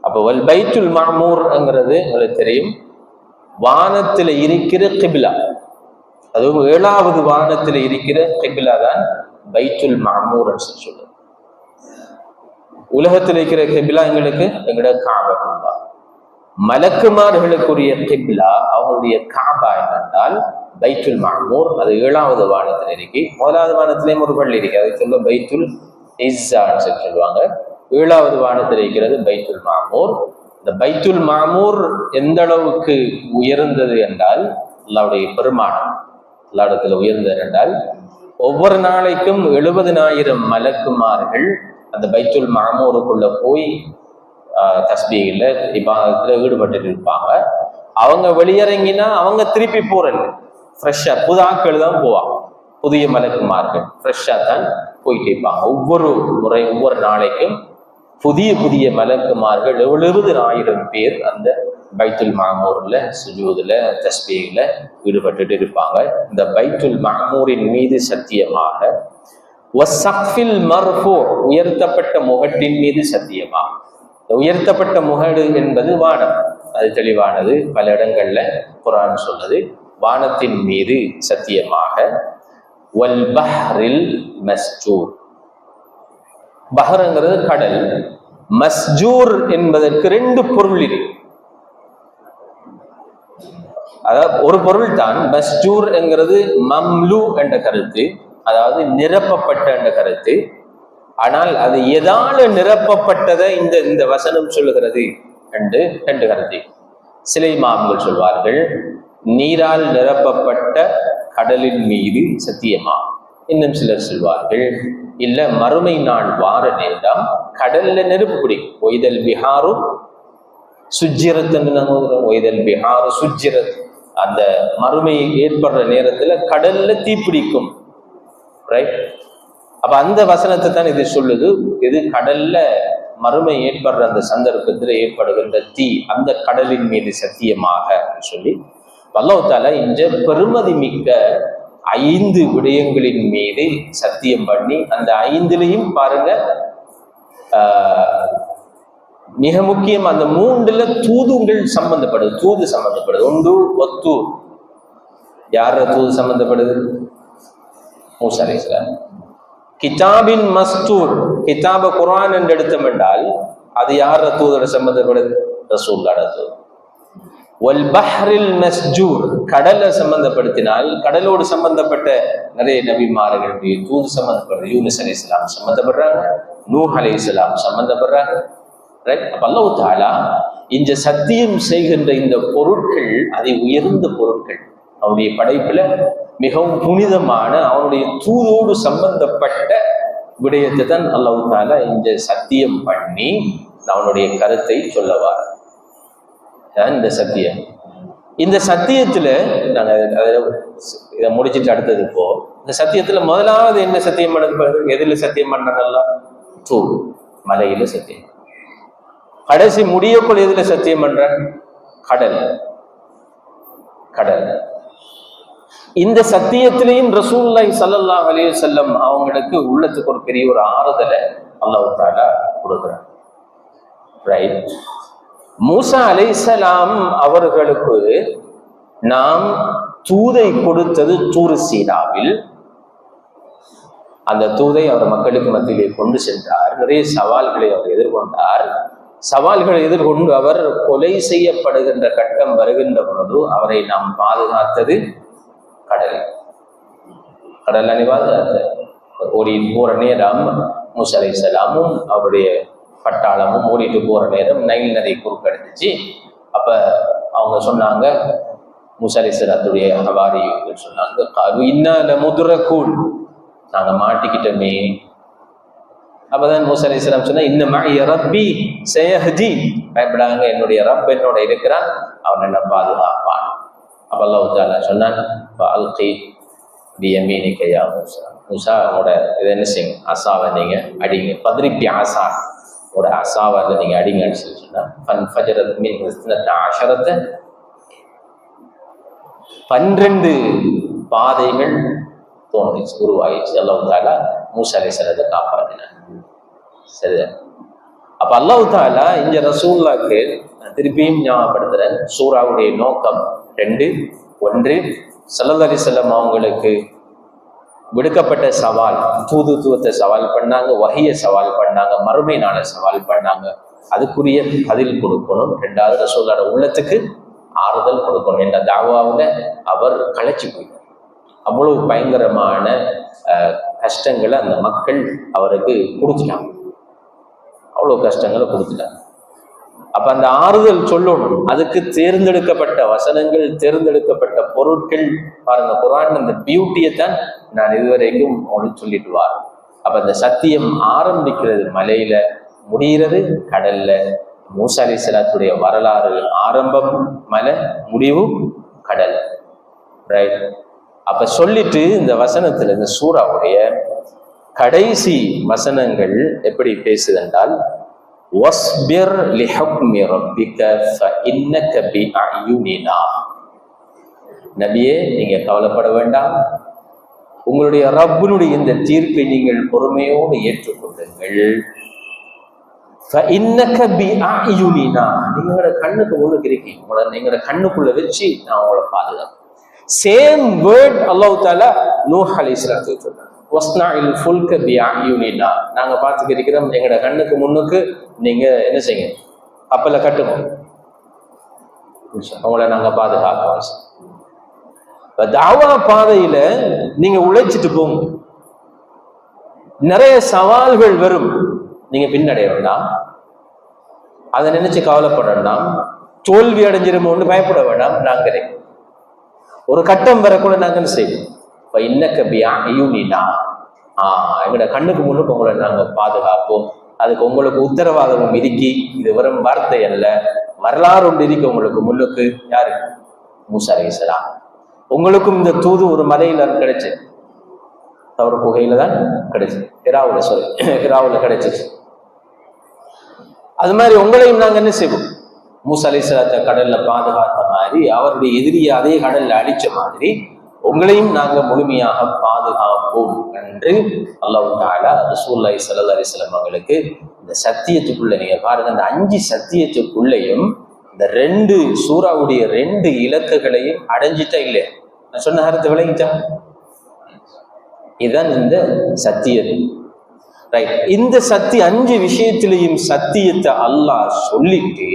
அப்போ வல் பைத்துல் மஅமூர்ங்கிறது உங்களுக்கு தெரியும், வானத்தில் இருக்கிற கிபிலா. அதுவும் 7வது வானத்தில் இருக்கிற கிபிலா தான் பைத்துல் மஅமூர் சொல்லுது. உலகத்தில் இருக்கிற கிபிலா எங்களோட காபத்துல்லா. மலக்குமார்களுக்குரிய கிபிலா அவங்களுடைய காபா என்னென்றால் பைத்துல் மஅமூர். அது 7வது வானத்தில் இருக்கு. 1வது வானத்திலேயும் ஒரு பள்ளி இருக்கு, அதை சொல்ல பைத்துல் இஸ்ஸான்னு சொல்லுவாங்க. 7வது வானத்தில் இருக்கிறது பைத்துல் மஅமூர். இந்த பைத்துல் மஅமூர் எந்த அளவுக்கு உயர்ந்தது என்றால், அல்லாஹ்வுடைய பெருமானம் அல்லாஹ்விடத்தில் உயர்ந்தது என்றால், ஒவ்வொரு நாளைக்கும் 70,000 மலக்குமார்கள் அந்த பைத்துல் மஅமூருக்குள்ள போய் தஸ்பீஹ்ல இபாதத்துல ஈடுபட்டு இருப்பாங்க. அவங்க வெளியிறங்கினா அவங்க திருப்பி போறது ஃப்ரெஷ்ஷா, புது ஆட்கள் தான் போவாங்க. புதிய மலக்குமார்கள் ஃப்ரெஷ்ஷா தான் போயிட்டு இருப்பாங்க. ஒவ்வொரு முறை ஒவ்வொரு நாளைக்கும் புதிய புதிய மலக்குமார்கள் 70,000 பேர் அந்த பைத்துல் மஅமூர்ல சுஜூதுல தஸ்பீஹ்ல ஈடுபட்டு இருப்பாங்க. இந்த பைத்துல் மஅமூரின் மீது சத்தியமாக, வஸ்ஸக்ஃபில் மர்ஃபூ, உயர்த்தப்பட்ட முகட்டின் மீது சத்தியமாக. உயர்த்தப்பட்ட முகடு என்பது வானம், அது தெளிவானது. பல இடங்கள்ல குர்ஆன் சொல்லுது. வானத்தின் மீது சத்தியமாக. வல் பஹ்ரில் மஸ்ஜூர், பஹ்ருங்கிறது கடல். மஸ்ஜூர் என்பதற்கு 2 பொருள் இருக்கு. அதாவது ஒரு பொருள் தான் மஸ்ஜூர் என்கிறது மம்லு என்ற கருத்து, அதாவது நிரப்பப்பட்ட என்ற கருத்து. ஆனால் அது எதால நிரப்பப்பட்டதை இந்த வசனம் சொல்லுகிறது என்று 2 கருத்து. சில இமாம்கள் சொல்வார்கள் நீரால் நிரப்பப்பட்ட கடலின் மீது சத்தியமா. இன்னும் சிலர் சொல்வார்கள் இல்ல, மறுமை நாள் வார நேரம் கடல்ல நெருப்பு பிடிக்கும். ஒய்தல் பிஹாரு சுஜிரத், ஒய்தல் பிஹாரு சுஜிரத், அந்த மறுமை ஏற்படுற நேரத்துல கடல்ல தீப்பிடிக்கும். ரைட்? அப்ப அந்த வசனத்தை தான் இது சொல்லுது. இது கடல்ல மறுமை ஏற்படுற அந்த சந்தர்ப்பத்தில் ஏற்படுகின்ற தீ, அந்த கடலின் மீது சத்தியமாக சொல்லி அல்லாஹ் தஆலா இந்த பெருமதி மிக்க 5 விடயங்களின் மீது சத்தியம் பண்ணி, அந்த 5லையும் பாருங்க மிக முக்கியம் அந்த 3ல தூதுங்கள் சம்பந்தப்படுது. தூது சம்பந்தப்படுது. ஒன்று ஒத்தூர், யார தூது சம்பந்தப்படுது? மூசா அலைஹிஸ்ஸலாம். கிதாபின் மஸ்தூர், கிதாப குர்ஆன் என்று எடுத்தோம் என்றால் அது யார தூதோட சம்பந்தப்படுது? ரசூலுல்லாஹ் தூது. வல் பஹ்ரில் மஸ்ஜூர், கடலை சம்பந்தப்படுத்தினால் கடலோடு சம்பந்தப்பட்ட நிறைய நபிமார்களுடைய தூது சம்பந்தப்படுறது. யூனுஸ் அலைஹிஸ்ஸலாம் சம்பந்தப்படுறாங்க, நூஹ் அலைஹிஸ்ஸலாம் சம்பந்தப்படுறாங்க. அப்ப அல்லாஹ் தஆலா இந்த சத்தியம் செய்கின்ற இந்த பொருட்கள் அதை உயர்ந்த பொருட்கள், அவனுடைய படைப்புல மிகவும் புனிதமான அவனுடைய தூதோடு சம்பந்தப்பட்ட விடயத்தை தான் அல்லாஹ் தஆலா இந்த சத்தியம் பண்ணி அவனுடைய கருத்தை சொல்லவார். இந்த சத்தியம், இந்த சத்தியத்துல நாங்க இதை முடிச்சுட்டு அடுத்தது போ. இந்த சத்தியத்துல முதலாவது என்ன சத்தியம் பண்ணது? எதுல சத்தியம் பண்ணதல்ல? தூர், மலையில சத்தியம். கடைசி முடியக்குள் எதுல சத்தியம் பண்ற? கடல். கடல். இந்த சத்தியத்திலையும் ரசூலுல்லாஹி ஸல்லல்லாஹு அலைஹி வஸல்லம் அவங்களுக்கு உள்ளத்துக்கு ஒரு பெரிய ஒரு ஆறுதலை அல்லாஹ் தஆலா கொடுக்கிறார். ரைட்? மூசா அலைஹிஸ்ஸலாம் அவர்களுக்கு நாம் தூதை கொடுத்தது தூர் சீனாவில். அந்த தூதை அவர் மக்களுக்கு மத்தியிலே கொண்டு சென்றார். நிறைய சவால்களை அவர் எதிர்கொண்டார். சவால்களை எதிர்கொண்டு அவர் கொலை செய்யப்படுகின்ற கட்டம் வருகின்ற பொழுது அவரை நாம் பாதுகாத்தது கடல். கடல் அணி பாதுகாத்த ஓடி போற நேரம் மூசா அலைஹிஸ்ஸலாமும் அவருடைய பட்டாளமும் ஓடிட்டு போற நேரம் நைல் நதி குறுக்கெடுத்துச்சு. அப்ப அவங்க சொன்னாங்க, மூசா அலைஹிஸ்ஸலாத்துடைய ஹவாரிகள் சொன்னாங்க, காலு இன்னா லமுதுரகூன், நாங்க மாட்டிக்கிட்டோமே. அப்பதான் மூசா அலைஹிஸ்ஸலாம் சொன்னா, இன்ன மஇய ரப்பி சயஹ்தீன், பயப்படாங்க, என்னுடைய ரப் என்னோட இருக்கிறான், அவன் என்ன பாதுகாப்பான். அப்ப அல்லாஹ் தஆலா சொன்னான், ஃபஅல்கி பியமீனிக யா மூசா, மூசா உங்களோட இதை என்ன செய்யுங்க, அசாவை நீங்க அடிங்க, பத்ரிபி ஆசா, உங்களோட அசாவை நீங்க அடிங்கன்னு சொல்லி சொன்னா, ஃபன்ஃபஜரத் மின் இஸ்னத அஷரத, 12 பாதைகள் தோன்றிச்சு, உருவாயிடுச்சு. அல்லாஹ் தஆலா மூசா அலைஹிஸ்ஸலாத்தை காப்பாற்றினார். சரியா? அப்ப அல்லாஹ் தஆலா இங்க ரசூலுல்லாஹ்க்கு திருப்பியும் ஞாபகப்படுத்துறேன், சூராவுடைய நோக்கம் 2. 1, ஸல்லல்லாஹு அலைஹி வஸல்லம் அவங்களுக்கு விடுக்கப்பட்ட சவால், தூதுத்துவத்தை சவால் பண்ணாங்க, வஹியை சவால் பண்ணாங்க, மறுமை நாளை சவால் பண்ணாங்க, அதுக்குரிய பதில் கொடுக்கணும். 2வது ரசூலுல்லாஹ்வோட உள்ளத்துக்கு ஆறுதல் கொடுக்கணும். என்ற தாவாவுல அவர் களைச்சு போயிட்டார். அவ்வளவு பயங்கரமான கஷ்டங்களை அந்த மக்கள் அவருக்கு கொடுத்துட்டாங்க, அவ்வளவு கஷ்டங்களை கொடுத்துட்டாங்க. அப்ப அந்த ஆறுதல் சொல்லணும், அதுக்கு தேர்ந்தெடுக்கப்பட்ட வசனங்கள், தேர்ந்தெடுக்கப்பட்ட பொருட்கள். பாருங்க, குர்ஆன் அந்த பியூட்டியை தான் நான் இதுவரைக்கும் உங்களுக்கு சொல்லிட்டு வாரேன். அப்ப அந்த சத்தியம் ஆரம்பிக்கிறது மலையில, முடிகிறது கடல்ல. மூசா அலைஹிஸ்ஸலாத்துடைய வரலாறு ஆரம்பம் மலை, முடிவு கடல். ரைட்? அப்ப சொல்லிட்டு இந்த வசனத்துல, இந்த சூராவுடைய கடைசி வசனங்கள் எப்படி பேசுதென்றால், வஸ்பிர் லிஹுக்மி ரப்பிக ஃபஇன்னக பிஅயுனினா, நபியே நீங்க கவலைப்பட வேண்டாம், உங்களுடைய ரப்பினுடைய இந்த தீர்ப்பை நீங்கள் பொறுமையோடு ஏற்றுக்கொள்ளுங்கள். ஃபஇன்னக பிஅயுனினா, நீங்களோட கண்ணுக்கு முன்னுக்கு இருக்கீங்க, உங்களை நீங்களோட கண்ணுக்குள்ள வச்சு நான் உங்களை பாதுகாப்பேன். சேம் வேர்ட் அல்லாஹ் தஆலா நூஹ் அலைஹிஸ்ஸலாத்துக்கு சொன்னார், வஸ்னஇல் ஃபுல்க பிஅயுனினா, நாங்க பார்த்துக்கிறோம், எங்களோட கண்ணுக்கு முன்னுக்கு நீங்க என்ன செய்யுங்க, கப்பலை கட்டுங்க, உங்களை நாங்க பாதுகாப்போம். தாவா பாதையில நீங்க உழைச்சிட்டு போங்க, நிறைய சவால்கள் வரும், நீங்க பின்னடைய வேண்டாம், அதை நினைச்சு கவலைப்பட வேண்டாம், தோல்வி அடைஞ்சிருமோன்னு பயப்பட வேண்டாம். நாங்களே ஒரு கட்டம் வரக்கூட நாங்கள் செய்வோம். இன்னக்க பிஅயுனினா, எங்களோட கண்ணுக்கு முன்னுக்கு உங்களை நாங்க பாதுகாப்போம். அதுக்கு உங்களுக்கு உத்தரவாதமும் இருக்கி, இது வெறும் வார்த்தை அல்ல, வரலாறு ஒன்று இருக்கு உங்களுக்கு முன்னுக்கு. யாரு? மூசா அலைஹிஸ்ஸலாம். உங்களுக்கும் இந்த தூது ஒரு மலையில கிடைச்சு, ஒரு குகையில தான் கிடைச்சு, ஹிராவுல கிடைச்சிச்சு. அது மாதிரி உங்களையும் நாங்க என்ன செய்வோம், மூசா அலைஹிஸ்ஸலாத்தை கடல்ல பாதுகாத்த மாதிரி, அவருடைய எதிரியை அதே கடல்ல அழிச்ச மாதிரி உங்களையும் நாங்க முழுமையாக பாதுகாப்போம் என்று அல்லாஹ் தஆலா ரசூலுல்லாஹி ஸல்லல்லாஹு அலைஹி வஸல்லம் அவங்களுக்கு இந்த சத்தியத்துக்குள்ள, நீங்க பாருங்க, இந்த 5 சத்தியத்துக்குள்ளேயும் இந்த 2 சூறாவுடைய 2 இலக்குகளையும் அடைஞ்சிட்டா இல்லையா? நான் சொன்ன கருத்து விளங்கிட்டா? இதுதான் இந்த சத்தியம். ரைட்? இந்த 5 விஷயத்திலையும் சத்தியத்தை அல்லாஹ் சொல்லிட்டு,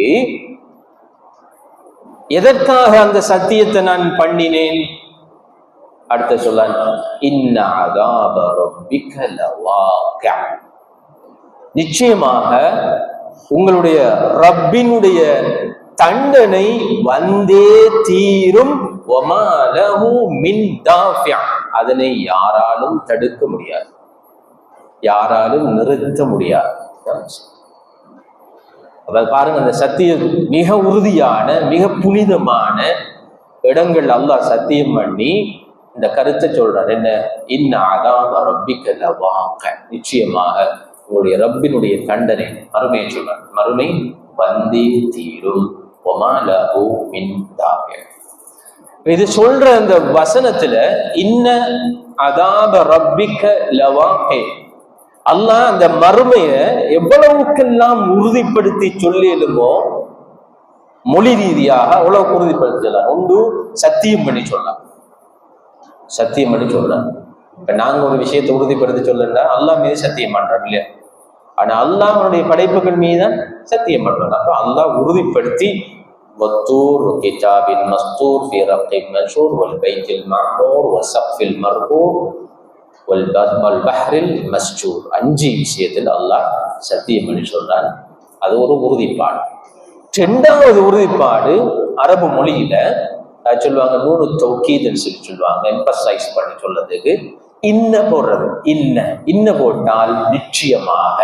எதற்காக அந்த சத்தியத்தை நான் பண்ணினேன் அடுத்த சொல்லான், இன்ன அஸாப ரப்பிக லவாक़ிஅ, நிச்சயமாக உங்களுடைய ரப்பினுடைய தண்டனை வந்தே தீரும். வமா லஹு மின் தாஃபிஅ, அதனை யாராலும் தடுக்க முடியாது, யாராலும் நிறுத்த முடியாது. அப்ப பாருங்க, அந்த சத்தியம் மிக உறுதியான, மிக புனிதமான இடங்கள் அல்லாஹ் சத்தியம் பண்ணி இந்த கருத்தை சொல்றார். என்ன? இன்ன அஸாப ரப்பிக லவாक़ிஅ, நிச்சயமாக உங்களுடைய ரப்பினுடைய தண்டனை, மறுமையை சொல்றார், மறுமை வந்தே தீரும். வமா லஹு மின் தாஃபிஅ. இது சொல்ற அந்த வசனத்துல இன்ன அஸாப ரப்பிக லவாक़ிஅ, அல்லாஹ் அந்த மறுமைய எவ்வளவுக்கெல்லாம் உறுதிப்படுத்தி சொல்லிடுமோ, மொழி ரீதியாக அவ்வளவுக்கு உறுதிப்படுத்தி சொல்லலாம். ஒன்று சத்தியம் பண்ணி சொல்லலாம், சத்தியம் பண்ணி சொல்லலாம். இப்ப நாங்க ஒரு விஷயத்தை உறுதிப்படுத்தி சொல்லா அல்லாஹ் மீது சத்தியம் பண்றோம் இல்லையா? ஆனா அல்லாஹ்வுடைய படைப்புகள் மீதுதான் சத்தியம் பண்றோம். அப்ப அல்லாஹ் உறுதிப்படுத்தி வத்தூர் கிதாபின் மஸ்தூர் ஃபீ ரக்கின் மன்ஷூர் வல் பைத்தில் மஅமூர் வ ஸக்ஃபில் மர்ஃபூர் பஹ்ரில் மஸ்ஜூர், 5 விஷயத்தில் அல்லாஹ் சத்தியம் பண்ணி சொல்றான். அது ஒரு உறுதிப்பாடு. 2வது உறுதிப்பாடு அரபு மொழியில சொல்லுவாங்க, நூறு தௌகீதுன்னு சொல்லி சொல்லுவாங்க, எம்பசைஸ் பண்ணி சொல்றதுக்கு இன்ன போடுறது. இன்ன போட்டால் நிச்சயமாக,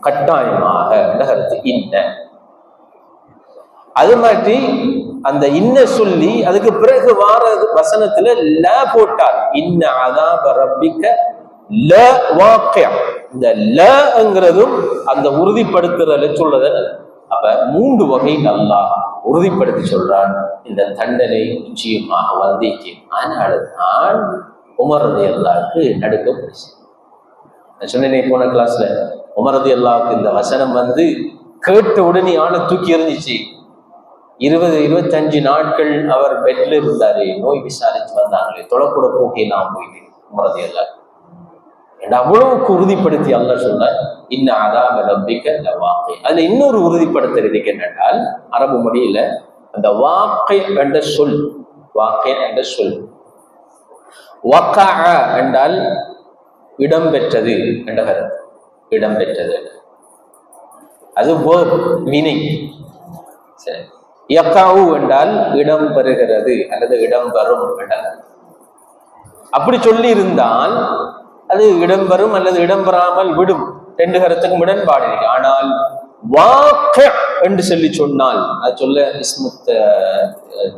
கட்டாயமாக கருத்து இன்ன. அது மாதிரி அந்த இன்ன சொல்லி அதுக்கு பிறகு வார வசனத்துல ல போட்டால் இன்ன அதாப ரப்பிக்க ல வாக்கியம், இந்த லங்கிறதும் அந்த உறுதிப்படுத்துறதுல சொல்றது. அப்ப 3 வகை அல்லாஹ் உறுதிப்படுத்தி சொல்றான், இந்த தண்டனை நிச்சயமாக வந்தேச்சு. அதனாலதான் உமர் ரலியல்லாஹுக்கு நடுக்க போச்சு. நான் சொன்னேன் போன கிளாஸ்ல, உமர் ரலியல்லாஹுக்கு இந்த வசனம் கேட்ட உடனே ஆளை தூக்கி எறிஞ்சிச்சு. 20-25 நாட்கள் அவர் பெட்ல இருந்தாரு, நோய் விசாரிச்சு வந்தாங்களே, தொலைக்கூட போக்கே நான் போயிட்டு உமர் ரலியல்லாஹு அவ்வளவுக்கு உறுதிப்படுத்தி அல்லாஹ் சொன்னார், இன்ன அதாப ரப்பிக்க லவாக்கி. அதுல இன்னொரு உறுதிப்படுத்துறதுக்கு என்னென்றால், அரபு மொழியில அந்த வாக்கை என்ற சொல், வாக்கை என்ற சொல், வக்கா என்றால் இடம்பெற்றது என்ற கருத்து. இடம்பெற்றது அது வினை. சரி, யக்காவு என்றால் இடம் பெறுகிறது அல்லது இடம் வரும் என்றால். அப்படி சொல்லி இருந்தால் அது இடம்பெறும் அல்லது இடம்பெறாமல் விடும், 2 கருத்துக்கும் இடன்பாடு இருக்கு. ஆனால் வாக்க என்று சொல்லி சொன்னால், அது சொல்ல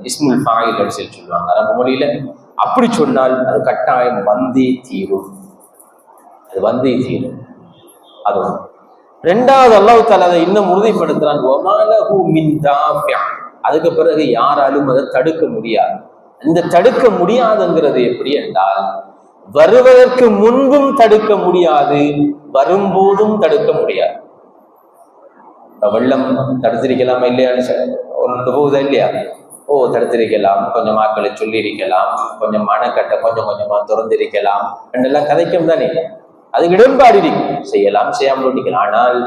இஸ்முல் ஃபாயில் என்று சொல்லி சொல்லுவாங்க அரபு மொழியில. அப்படி சொன்னால் அது கட்டாயம் வந்தே தீரும், அது வந்தே தீரும். அது 2வது அல்லாஹ் தஆலா அதை இன்னும் உறுதிப்படுத்துறான், வமாலஹு மின் தாஃபிஅ. அதுக்கு பிறகு யாராலும் அதை தடுக்க முடியாது. இந்த தடுக்க முடியாதுங்கிறது எப்படி என்றால், வருவதற்கு முன்பும் தடுக்க முடியாது, வரும்போதும் தடுக்க முடியாது. வெள்ளம் தடுத்திருக்கலாமா இல்லையான்னு ஒன்று போகுதா இல்லையா? தடுத்திருக்கலாம், கொஞ்சம் ஆக்களை சொல்லியிருக்கலாம், கொஞ்சம் மனக்கட்டை கொஞ்சம் கொஞ்சமா திறந்திருக்கலாம் என்றெல்லாம் கதைக்கும் தானே. அது இடன்பாடு செய்யலாம், செய்யாமல் இருக்கலாம். ஆனால்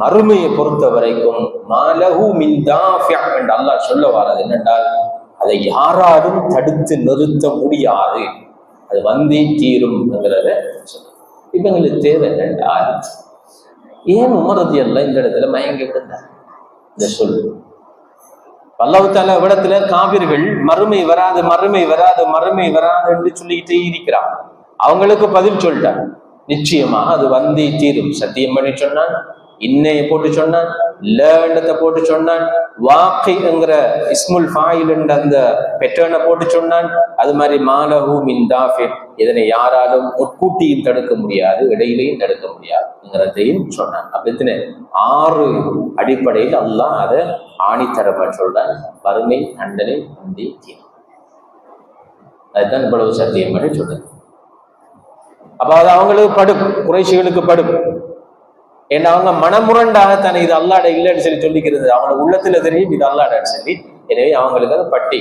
மறுமையை பொறுத்த வரைக்கும் மாலஹு மின் தாஃபிஅ என்று அல்லாஹ் சொல்ல வராது என்னென்றால், அதை யாராலும் தடுத்து நிறுத்த முடியாது, அது வந்தே தீரும் என்கிறத சொல்ல. இப்ப எங்களுக்கு தேவை என்னென்றால், ஏன் உமர் ரலியல்லாஹு இந்த இடத்துல மயங்கி விடுந்தார்? இந்த சொல் அல்லாஹ் தஆலா இடத்துல காபிர்கள் மறுமை வராது மறுமை வராது மறுமை வராது என்று சொல்லிக்கிட்டே இருக்கிறான். அவங்களுக்கு பதில் சொல்லிட்டான், நிச்சயமாக அது வந்தே தீரும். சத்தியம் பண்ணி சொன்னான், இன்னைய போட்டு சொன்னான், லண்டத்தை போட்டு சொன்னான், வாக்கை என்கிற இஸ்முல் ஃபாயில் என்ற அந்த பெட்டர்னை போட்டு சொன்னான். அது மாதிரி மாலஹு மின் தாஃபிஅ, இதனை யாராலும் முற்கூட்டியும் தடுக்க முடியாது, இடையிலையும் தடுக்க முடியாதுங்கிறதையும் சொன்னான். அப்படி 6 அடிப்படையில் அல்லாஹ் அதை ஆணித்தரமா சொல்றான், வறுமை தண்டனை வந்தே தீரும். அதுதான் இவ்வளவு சத்தியம் பண்ணி சொல்றது. அப்ப அது அவங்களுக்கு படும், குறைஷிகளுக்கு படும். ஏன்னா அவங்க மனமுரண்டாகத்தானே இது அல்லாஹ் இல்லைன்னு சொல்லிக்கிறது, அவங்க உள்ளத்துல தெரியும் இது அல்லாஹ்ன்னு சொல்லி. எனவே அவங்களுக்கு அது பட்டி.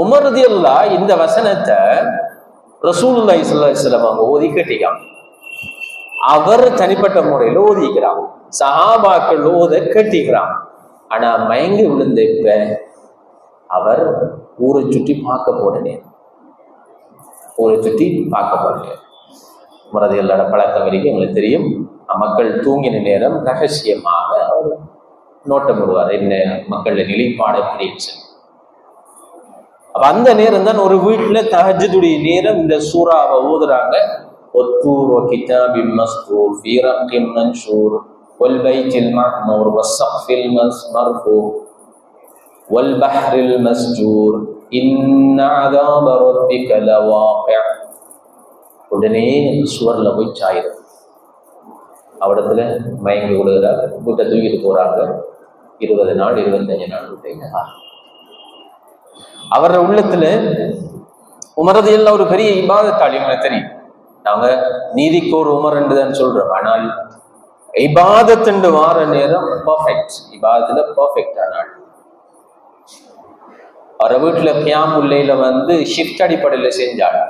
உமர் ரலியல்லாஹு இந்த வசனத்தை ரசூலுல்லாஹி ஸல்லல்லாஹு அலைஹி வஸல்லம் அவங்க ஓதி கேட்டிருக்காங்க. அவர் தனிப்பட்ட முறையில ஓதிக்கிறாங்க, சஹாபாக்கள் ஓத கேட்டிருக்கிறாங்க. ஆனா மயங்கி விழுந்த இப்ப அவர் ஊரை சுற்றி பார்க்க போறேன், ஊரை சுற்றி பார்க்க போறேன். உமர் ரலியல்லாஹு பழக்கம் இருக்கு, உங்களுக்கு தெரியும். மக்கள் தூங்கின நேரம் ரகசியமாக அவர் நோட்டம் விடுவார், என்ன மக்களுடைய நிலைப்பாடு அப்படின்னு சொல்லி. அப்ப அந்த நேரம் தான் ஒரு வீட்டுல தஹஜ்ஜுடைய நேரம் இந்த சூறாவை ஓதுறாங்க. ஒத்தூர் கிதாபின் மஸ்தூர் ஃபீ ரக்கின் மன்ஷூர் வல் பைத்தில் மஅமூர் வஸ்ஸக்ஃபில் மர்ஃபூ வல் பஹ்ரில் மஸ்ஜூர் இன்ன அஸாப ரப்பிக லவாक़ி. உடனே சுவர்ல போய் சாயிரும். அவடத்துல மயங்கி விடுகிறார், வீட்டை தூக்கிட்டு போறாங்க. 20 நாள் 25 நாள் விட்டீங்க. அவர உள்ளத்துல உமர் ரலியல்லாஹு ஒரு பெரிய இபாதத்தாளி. உங்களுக்கு தெரியும், நாங்க நீதிக்கு ஒரு உமர் என்றுதான் சொல்றோம். ஆனால் இபாதத்து வார நேரம் பர்ஃபெக்ட், இபாதத்துல பர்ஃபெக்ட் ஆனாள். அவர வீட்டுல கியாமுல்லைல ஷிஃப்ட் அடிப்படையில செஞ்சாள்.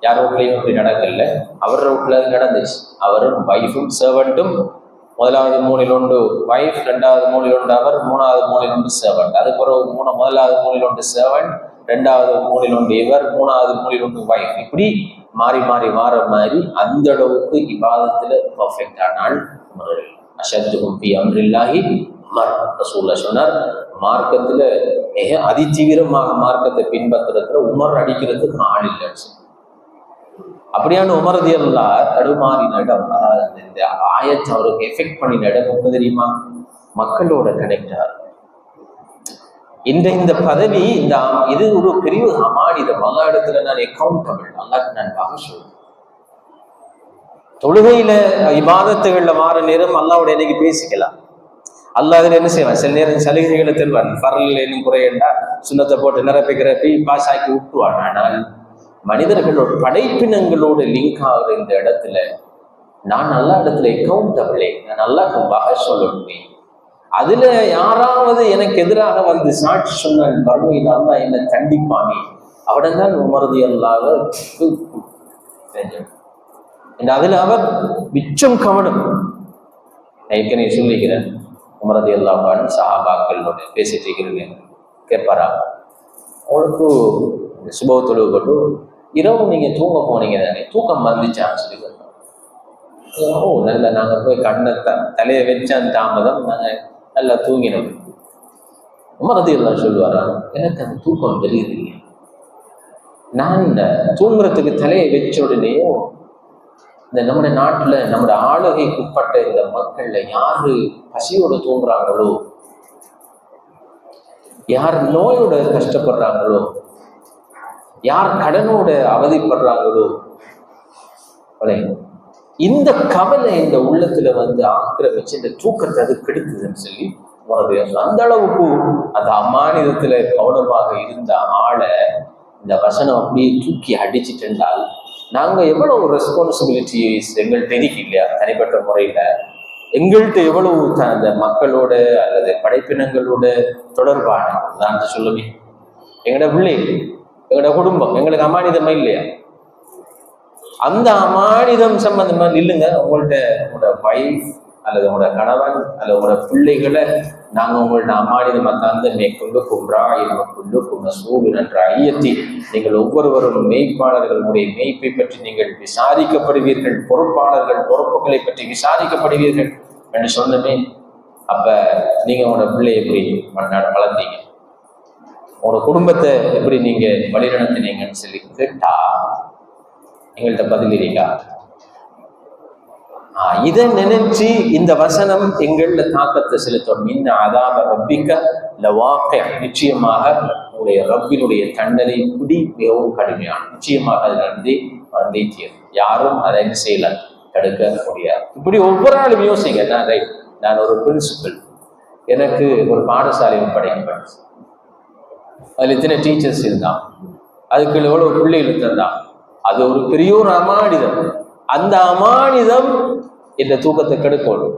யார் வீட்லையும் அப்படி நடக்கல, அவர் வீட்டுல அது நடந்துச்சு. அவரும் வைஃபும் சர்வெண்ட்டும், முதலாவது மூணில் ஒன்று வைஃப், 2வது மூணில் ஒன்று அவர், 3வது மூணில் ஒன்று சர்வெண்ட். அதுக்கப்புறம் முதலாவது மூணில் ஒன்று சர்வெண்ட், 2வது மூணில் ஒன்று இவர், 3வது மூணில் ஒன்று வைஃப். இப்படி மாறி மாறி மாற மாதிரி அந்த அளவுக்கு இபாதத்துல பர்ஃபெக்ட் ஆனால் உமர். அஷத்துஹும் ஃபீ அம்ரில்லாஹி உமர். ரசூலுல்லாஹ் சொன்னார், மார்க்கத்துல மிக அதிதீவிரமாக மார்க்கத்தை பின்பற்றுறதுல உமர் அடிக்கிறதுக்கு ஆள் இல்லைன்னு. அப்படியான உமர் ரலியல்லாஹு தடுமாறின இடம், அதாவது இந்த ஆயத்தை அவருக்கு எஃபெக்ட் பண்ணின இடம் என்ன தெரியுமா? மக்களோட கனெக்டார். இந்த பதவி இது ஒரு பெரிய அமானிதம். அல்லா இடத்துல நான் அக்கௌண்டபிள், அல்லாஹ்க்கு நான் வாங்க சொல்றேன். தொழுகையில இபாதத்துகள்ல மாற நேரம் அல்லாவோட இன்னைக்கு பேசிக்கலாம். அல்லாஹ் அதுல என்ன செய்வான்? சில நேரம் சலுகைகளை தருவான். பரல் என்னும் குறையண்டா சுண்ணத்தை போட்டு நிரப்பிக்கிறப்பி பாஸ் ஆக்கி விட்டுவான். ஆனால் மனிதர்களோட படைப்பினங்களோட லிங்க் ஆகுற இந்த இடத்துல நான் நல்லா இடத்துல அக்கௌண்டபிளே, நான் நல்லா வாங்க சொல்லணுமே. அதுல யாராவது எனக்கு எதிராக வந்து சாட்சி சொன்னால் மறுமையில் அல்லாஹ் என்ன கண்டிப்பானே, அவடந்தான் உமர் ரலியல்லாஹு அதுல அவர் மிச்சம் கவனம். ஏற்கனவே சொல்லிக்கிறேன், உமர் ரலியல்லாஹு அன்ஹு சஹாபாக்களோட பேசிட்டு இருக்கிறேன். கேட்பாரா, அவளுக்கு சுப தொழுவு கொண்டு இரவு நீங்க தூங்க போனீங்க தானே, தூக்கம் வந்துச்சான்னு சொல்லி கேட்பாங்க. ஓ நல்ல, நாங்க போய் கண்ணை தலையை வச்சான் தாமதம், நாங்க நல்லா தூங்கினோம். உமர் ரலியல்லாஹு சொல்லுவாரா, எனக்கு அந்த தூக்கம் தெரியுது. நான் தூங்குறதுக்கு தலையை வச்ச உடனேயோ இந்த நம்ம நாட்டுல நம்முடைய ஆளுகைக்கு உட்பட்ட இந்த மக்கள்ல யாரு பசியோட தூங்குறாங்களோ, யார் நோயோட கஷ்டப்படுறாங்களோ, யார் கடனோட அவதிப்படுறாங்களோ, இந்த கவலை இந்த உள்ளத்துல வந்து ஆக்கிரமிச்சு இந்த தூக்கத்தை அது கெடுக்குதுன்னு சொல்லி அந்த அளவுக்கு அந்த அமானிதத்துல கவனமாக இருந்த ஆளை இந்த வசனம் அப்படியே தூக்கி அடிச்சுட்டால் நாங்க எவ்வளவு ரெஸ்பான்சிபிலிட்டிஸ் எங்கள்கிட்ட இருக்கு இல்லையா? தனிப்பட்ட முறையில எங்கள்கிட்ட எவ்வளவு அந்த மக்களோட அல்லது படைப்பினங்களோட தொடர்பான நான் சொல்லுவேன். எங்களோட பிள்ளை, எங்களோட குடும்பம் எங்களுக்கு அமானிதமா இல்லையா? அந்த அமானிதம் சம்பந்தமா இல்லைங்க. உங்களோட வைஃப் அல்லது உங்களோட கணவன் அல்லது உங்களோட பிள்ளைகளை நாங்கள் உங்கள்ட்ட அமானிதமா தந்த மேற்கொள்ளுக்கும் ராயிற்கொள்ளுக்கும் சூழல் என்ற ஐயத்தை நீங்கள் ஒவ்வொருவரும் மெய்ப்பாளர்களுடைய மெய்ப்பை பற்றி நீங்கள் விசாரிக்கப்படுவீர்கள், பொறுப்பாளர்கள் பொறுப்புகளை பற்றி விசாரிக்கப்படுவீர்கள் என்று சொன்னமே. அப்ப நீங்க உங்களோட பிள்ளையை எப்படி வளர்த்தீங்க, உங்களோட குடும்பத்தை எப்படி நீங்க வழிநடத்தினீங்கன்னு சொல்லி கேட்டா எங்கள்கிட்ட பதில் இருக்கா? இதை நினைச்சு இந்த வசனம் எங்கள்ல தாக்கத்தை செலுத்தும். இன்ன அதாப ரப்பிக்க லவாக்கிய, நிச்சயமாக உங்களுடைய ரப்பினுடைய தண்டனை பிடி மிகவும் கடுமையான, நிச்சயமாக அது நடந்தே தீரும். யாரும் அதை என்ன செய்யல, தடுக்க முடியாது. இப்படி ஒவ்வொரு நாளும் யோசிங்க. நான் ஒரு பிரின்சிபல், எனக்கு ஒரு பாடசாலையும் படைக்கப்பட்டு அதுல இத்தனை டீச்சர்ஸ் இருந்தான், அதுக்கு எவ்வளவு பிள்ளைகள் இருந்தான். அது ஒரு பெரிய ஒரு அமானிதம். அந்த அமானிதம் என்ற தூக்கத்தை கெடுக்கணும்.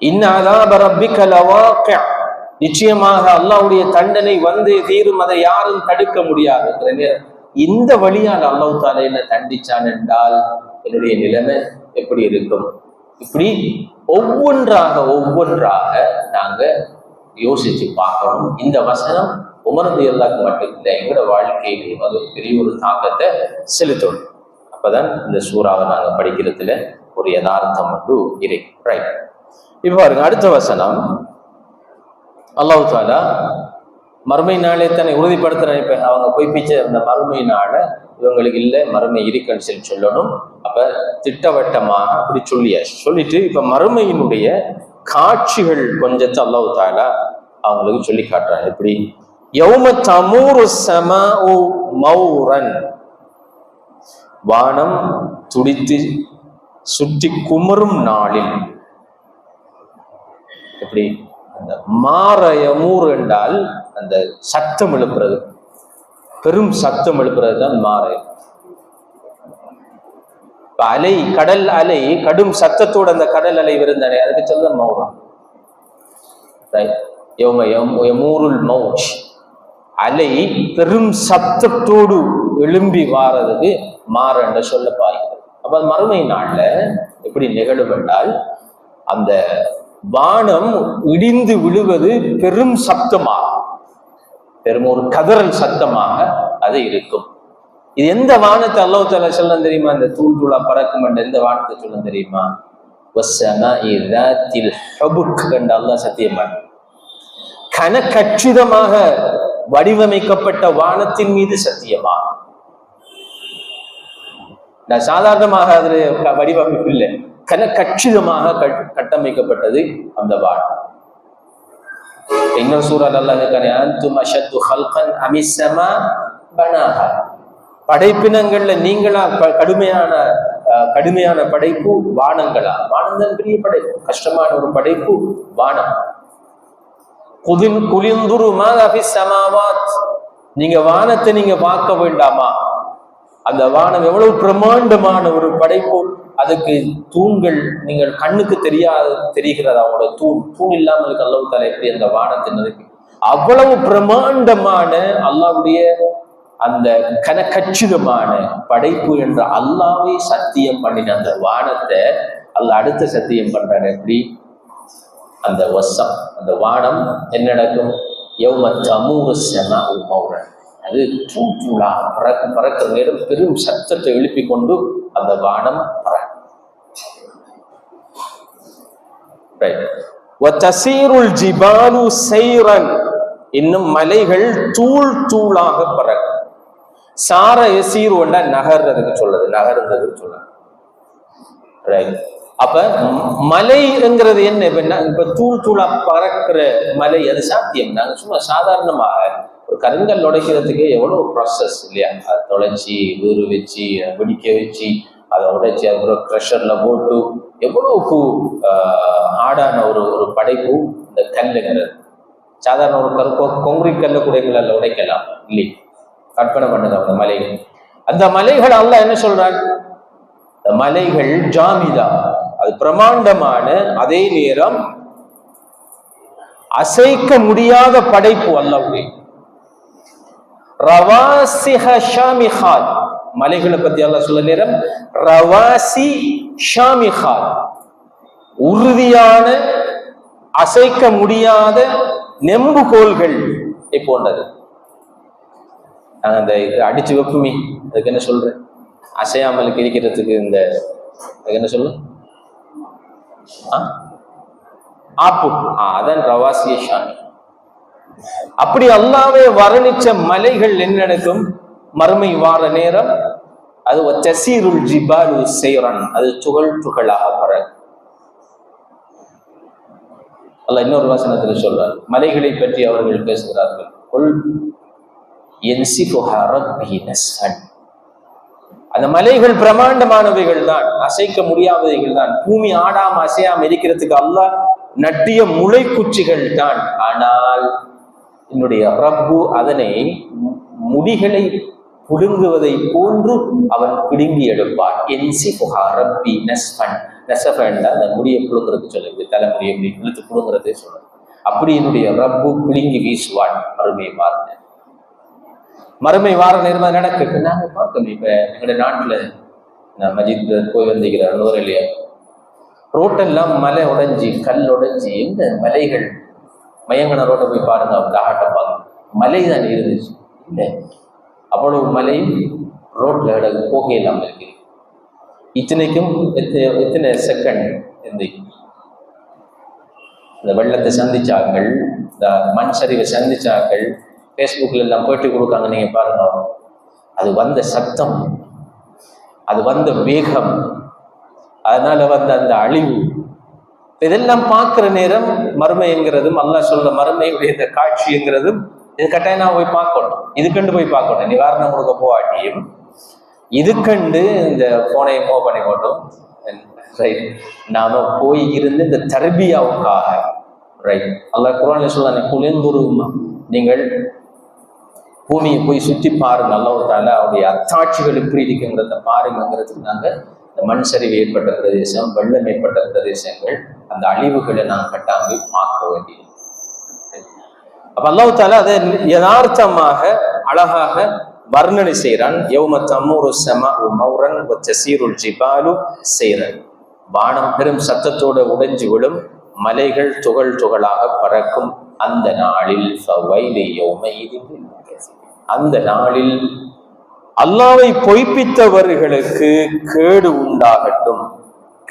இன்ன அதாப ரப்பிக்க லவாக்கிய, நிச்சயமாக அல்லாஹ்வுடைய தண்டனை வந்து தீரும், அதை யாரும் தடுக்க முடியாது. இந்த வழியால் அல்லாஹ் தஆலா என்ன தண்டிச்சான் என்றால் என்னுடைய நிலைமை எப்படி இருக்கும்? இப்படி ஒவ்வொன்றாக நாங்க யோசிச்சு பார்க்கணும். இந்த வசனம் உமர் ரலியல்லாஹு மட்டும் இல்லை, எங்களோட வாழ்க்கையிலையும் அது பெரிய ஒரு தாக்கத்தை செலுத்தணும். அப்பதான் இந்த சூறாவை நாங்கள் படிக்கிறதுல ஒரு யதார்த்தம் ஒன்று இருக்கு. ரைட், இப்ப பாருங்க அடுத்த வசனம். அல்லாஹ் தஆலா மறுமை நாளை தன்னை உறுதிப்படுத்துறான். இப்ப அவங்க போய் பிச்சை அந்த மறுமை நாள இவங்களுக்கு இல்லை, மறுமை இருக்குன்னு சொல்லி சொல்லணும். அப்ப திட்டவட்டமாக அப்படி சொல்லிட்டு இப்ப மறுமையினுடைய காட்சிகள் கொஞ்சத்தை அல்லாஹ் தஆலா அவங்களுக்கு சொல்லி காட்டுறாங்க. எப்படி? யௌம தமூரு ஸமாஉ மௌரன், வானம் துடித்து சுற்றி குமரும் நாளில். எப்படி? அந்த மாரயமூர் என்றால் அந்த சத்தம் எழுப்புறது, பெரும் சத்தம் எழுப்புறது தான் மாறை. அலை, கடல் அலை கடும் சத்தத்தோடு அந்த கடல் அலை விருந்தானே, அதுக்கு சொல்ல மௌரம். யமூருல் மௌஜ், அலை பெரும் சத்தத்தோடு எழும்பி வாரதுக்கு மாற என்று சொல்ல பாய்கிறது. அப்ப மறுமை நாள்ல எப்படி நிகழும் என்றால் அந்த வானம் இடிந்து விழுவது பெரும் சப்தமாக, பெரும் ஒரு கதறல் சத்தமாக அது இருக்கும். இது எந்த வானத்தை அல்லாஹ் தஆலா சொல்ல தெரியுமா? இந்த தூள் தூளா பறக்கும் என்ற எந்த வானத்தை சொல்ல தெரியுமா? வஸ்ஸமாஇ ذاتில் ஹுபுக் என்ற அல்லாஹ் சத்தியமா கனகச்சிதமாக வடிவமைக்கப்பட்ட வானத்தின் மீது சத்தியமா. நான் சாதாரணமாக அதுல வடிவமைப்பு இல்லை, கனகச்சிதமாக கட்டமைக்கப்பட்டது அந்த வானம். இன்னொரு சூரா அல்லாஹ் அன்தும் அஷத்து ஹல்கன் அமிஸ் ஸமா பனாஹா, படைப்பினங்கள்ல நீங்களா கடுமையான படைப்பு வானங்களா? வானம் தான் பெரிய படைப்பு, கஷ்டமான ஒரு படைப்பு வானம். குலிந்துரு மாதா ஃபிஸ் ஸமாவாத், நீங்க வானத்தை நீங்க பார்க்க வேண்டாமா? அந்த வானம் எவ்வளவு பிரமாண்டமான ஒரு படைப்பு. அதுக்கு தூண்கள் நீங்கள் கண்ணுக்கு தெரிகிறது. அவங்களோட தூண் இல்லாமல் அல்லாஹ் தஆலா எப்படி அந்த வானத்தை நிறுத்தி அவ்வளவு பிரமாண்டமான அல்லாஹ்வுடைய அந்த கனகச்சிதமான படைப்பு என்ற அல்லாஹ்வை சத்தியம் பண்ணின அந்த வானத்தை அல்லாஹ் அடுத்த சத்தியம் பண்றாரு. எப்படி? அந்த வசம், அந்த வானம் என்ன நடக்கும்? யௌம தமூரு ஸமாஉ மௌரன், அது தூளா பறக்கிற நேரம் பெரும் சத்தத்தை எழுப்பி கொண்டு அந்த வானம் பறக்கும். வதஸீருல் ஜிபாலு ஸைரன், இன்னும் மலைகள் தூள் தூளாக பறக்கும். சார யஸீரு என்ற நகர்றதுக்கு சொல்லுது, நகர்ந்ததுக்கு சொல்லுது. அப்ப மலைங்கிறது என்ன? இப்ப தூள் தூளா பறக்கிற மலை அது சாத்தியம். நாங்க சும்மா சாதாரணமாக ஒரு கருங்கல் உடைக்கிறதுக்கு எவ்வளவு ப்ராசஸ் இல்லையா? அதை தொலைச்சி ஊறு வச்சு வெடிக்க வச்சு அதை உடைச்சி அதுக்கப்புறம் க்ரஷர்ல போட்டு எவ்வளவுக்கு ஆடான ஒரு படைப்பு இந்த கல்லுங்கிறது. சாதாரண ஒரு கொங்கிரீட் கல்ல கூடைகளால் உடைக்கலாம் இல்லை? கற்பனை பண்ணுங்க அந்த மலைகள். அந்த மலைகள் அல்லாஹ் என்ன சொல்றான்? அந்த மலைகள் ஜாமிதா, அது பிரமாண்டமான, அதே நேரம் அசைக்க முடியாத படைப்பு அல்லாஹ்வுடைய. ரவாசிஹ ஷாமிஹாத், மலைகளை பத்தி அல்லாஹ் சொல்ல நேரம் ரவாசி ஷாமிஹாத், உறுதியான அசைக்க முடியாத நெம்புகோல்கள் போன்றது. அந்த அடிச்சு வைப்புமே, அதுக்கு என்ன சொல்றேன்? அசையாமல் இருக்கிறதுக்கு இந்த அதுக்கு என்ன சொல்லு? ஆப்பு, அதான் ரவாசிய ஷாமி. அப்படி அல்லாஹ்வே வர்ணிச்ச மலைகள் என்ன நடக்கும்? மறுமை வார நேரம் அது தஸீருல் ஜிபாலு ஸைரன், அது துகளாக பறக்கும். அல்லாஹ் இன்னொரு வசனத்துல சொல்றார், மலைகளை பற்றி அவர்கள் பேசுகிறார்கள். குல் யன்சிஃபுஹா ரப்பி நஸ்ஃபன், அந்த மலைகள் பிரமாண்டமானவைகள் தான், அசைக்க முடியாதவைகள் தான், பூமி ஆடாம அசையாம இருக்கிறதுக்கு அல்லாஹ் நட்டிய முளை குச்சிகள் தான். ஆனால் என்னுடைய ரப்பு அதனை முடிகளை புடுங்குவதை போன்று அவன் பிடுங்கி எடுப்பான். யன்சிஃபுஹா ரப்பி நஸ்ஃபன், நஸ்ஃபன் அந்த முடியை புடுங்குறது சொல்லுது, தலைமுடியை இழுத்து புடுங்குறதே சொல்லுது. அப்படி என்னுடைய ரப்பு பிடுங்கி வீசுவான். மறுமை வார நேரமா நடக்கு. நாங்க பார்க்கணும். இப்ப எங்களுடைய நாட்டுல நான் மஜித் போய் வந்திருக்கிறேன் நூறிலேயே, ரோட்டெல்லாம் மலை உடைஞ்சி கல் உடைஞ்சி, எங்க மலைகள் மயங்கன ரோட்டை போய் பாருங்க, தாகட்டை பாருங்க, மலை தான் இருந்துச்சு. இல்லை, அவ்வளவு மலை ரோட்ல போக இல்லாமல் இருக்கு. இத்தனைக்கும் எத்தனை செகண்ட் இந்த வெள்ளத்தை சந்திச்சார்கள், இந்த மண் சரிவை சந்திச்சார்கள், ஃபேஸ்புக்கில் எல்லாம் போயிட்டு கொடுக்காங்க. நீங்க பாருங்க, அது வந்த சத்தம், அது வந்த வேகம், அதனால வந்த அந்த அழிவு, இதெல்லாம் பார்க்கிற நேரம் மறுமைங்கிறதும் அல்லாஹ் சொல்ற மறுமையுடைய இந்த காட்சிங்கிறதும் இது கட்டாயம் நான் போய் பார்க்கணும். இதுக்கண்டு போய் பார்க்கணும். நிவாரணம் கொடுக்க போவாட்டியும் இதுக்கண்டு இந்த போனையை மூவ் பண்ணி போட்டோம். ரைட், நாம போய் இருந்து இந்த தர்பியாவுக்காக, ரைட், அல்லாஹ் குர்ஆன்ல சொல்றானே, குலிந்துருமா, நீங்கள் பூமியை போய் சுற்றி பாருங்க, அல்லாஹ் தஆலா அவருடைய அத்தாட்சிகள் எப்படி இருக்குங்கிறத பாருங்கிறதுக்கு நாங்க இந்த மண் சரிவு ஏற்பட்ட பிரதேசம், வெள்ளம் ஏற்பட்ட பிரதேசங்கள், அந்த அழிவுகளை நாம் கட்டாமல் பார்க்க வேண்டியது. அப்ப அல்லாஹ் தஆலா அதை யதார்த்தமாக அழகாக வர்ணனை செய்கிறான். யௌம தமூரு ஸமாஉ மௌரன் வ தஸீருல் ஜிபாலு ஸைரன், வானம் பெரும் சத்தத்தோடு உடைஞ்சு விடும், மலைகள் துகள் துகளாக பறக்கும். அந்த நாளில் ஃபவைலி யௌமைதின், அந்த நாளில் அல்லாஹ்வை பொய்ப்பித்தவர்களுக்கு கேடு உண்டாகட்டும்,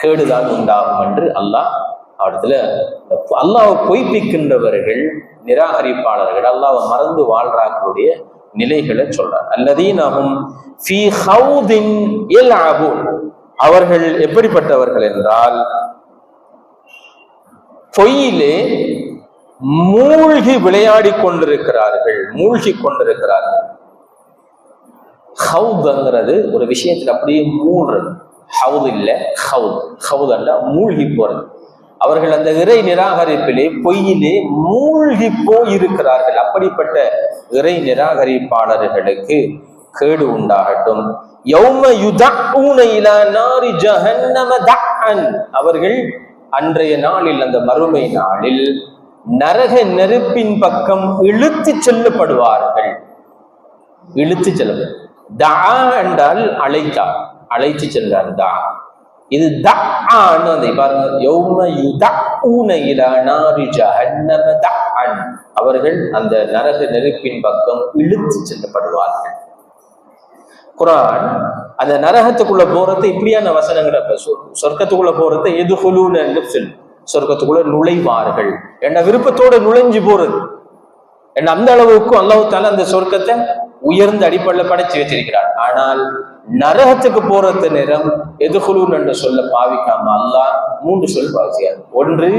கேடுதான் உண்டாகும் என்று அல்லாஹ் இடத்துல அல்லாஹ்வை பொய்ப்பிக்கின்றவர்கள், நிராகரிப்பாளர்கள், அல்லாஹ்வை மறந்து வாழ்றாங்களுடைய நிலைகளை சொல்றார். அல்லதீனஹும் ஃபீ ஹௌதின் யல்அபூன், அவர்கள் எப்படிப்பட்டவர்கள் என்றால் பொய்யிலே மூழ்கி விளையாடி கொண்டிருக்கிறார்கள், மூழ்கி கொண்டிருக்கிறார்கள். ஹவுதுங்கிறது ஒரு விஷயத்தில் அப்படியே மூழ்றது. ஹவுது இல்ல, ஹவுத். ஹவுத் அல்ல, மூழ்கி போறது. அவர்கள் அந்த இறை நிராகரிப்பிலே பொய்யிலே மூழ்கி போயிருக்கிறார்கள். அப்படிப்பட்ட இறை நிராகரிப்பாளர்களுக்கு கேடு உண்டாகட்டும். யௌம யுதஊன இலா நாரி ஜஹன்னம தஅன், அவர்கள் அன்றைய நாளில், அந்த மறுமை நாளில் நரக நெருப்பின் பக்கம் இழுத்து செல்லப்படுவார்கள். இழுத்து செல்ல, தா என்றால் அழைத்தா, அழைத்து சென்றார். தா, இது தஆன்னு வந்து பாருங்க. யௌம யுதஊன இலா நாரி ஜஹன்னம தஅன், அவர்கள் அந்த நரக நெருப்பின் பக்கம் இழுத்து செல்லப்படுவார்கள். குர்ஆன் அந்த நரகத்துக்குள்ள போறதை இப்படியான வசனங்களை, சொர்க்கத்துக்குள்ள போறதை எதுகுலூன என்று சொல்லு, சொர்க்கத்துக்குள்ள நுழைவார்கள் என்ற விருப்பத்தோடு நுழைஞ்சு போறது. என்ன அந்த அளவுக்கு அல்லாஹ் தஆலா அந்த சொர்க்கத்தை உயர்ந்த அடிப்படையில் படைச்சு வச்சிருக்கிறார். ஆனால் நரகத்துக்கு போறது நேரம் எதுகுலூன் என்று சொல்ல பாவிக்காம அல்லாஹ் 3 சொல் பாவிச்சார். ஒன்று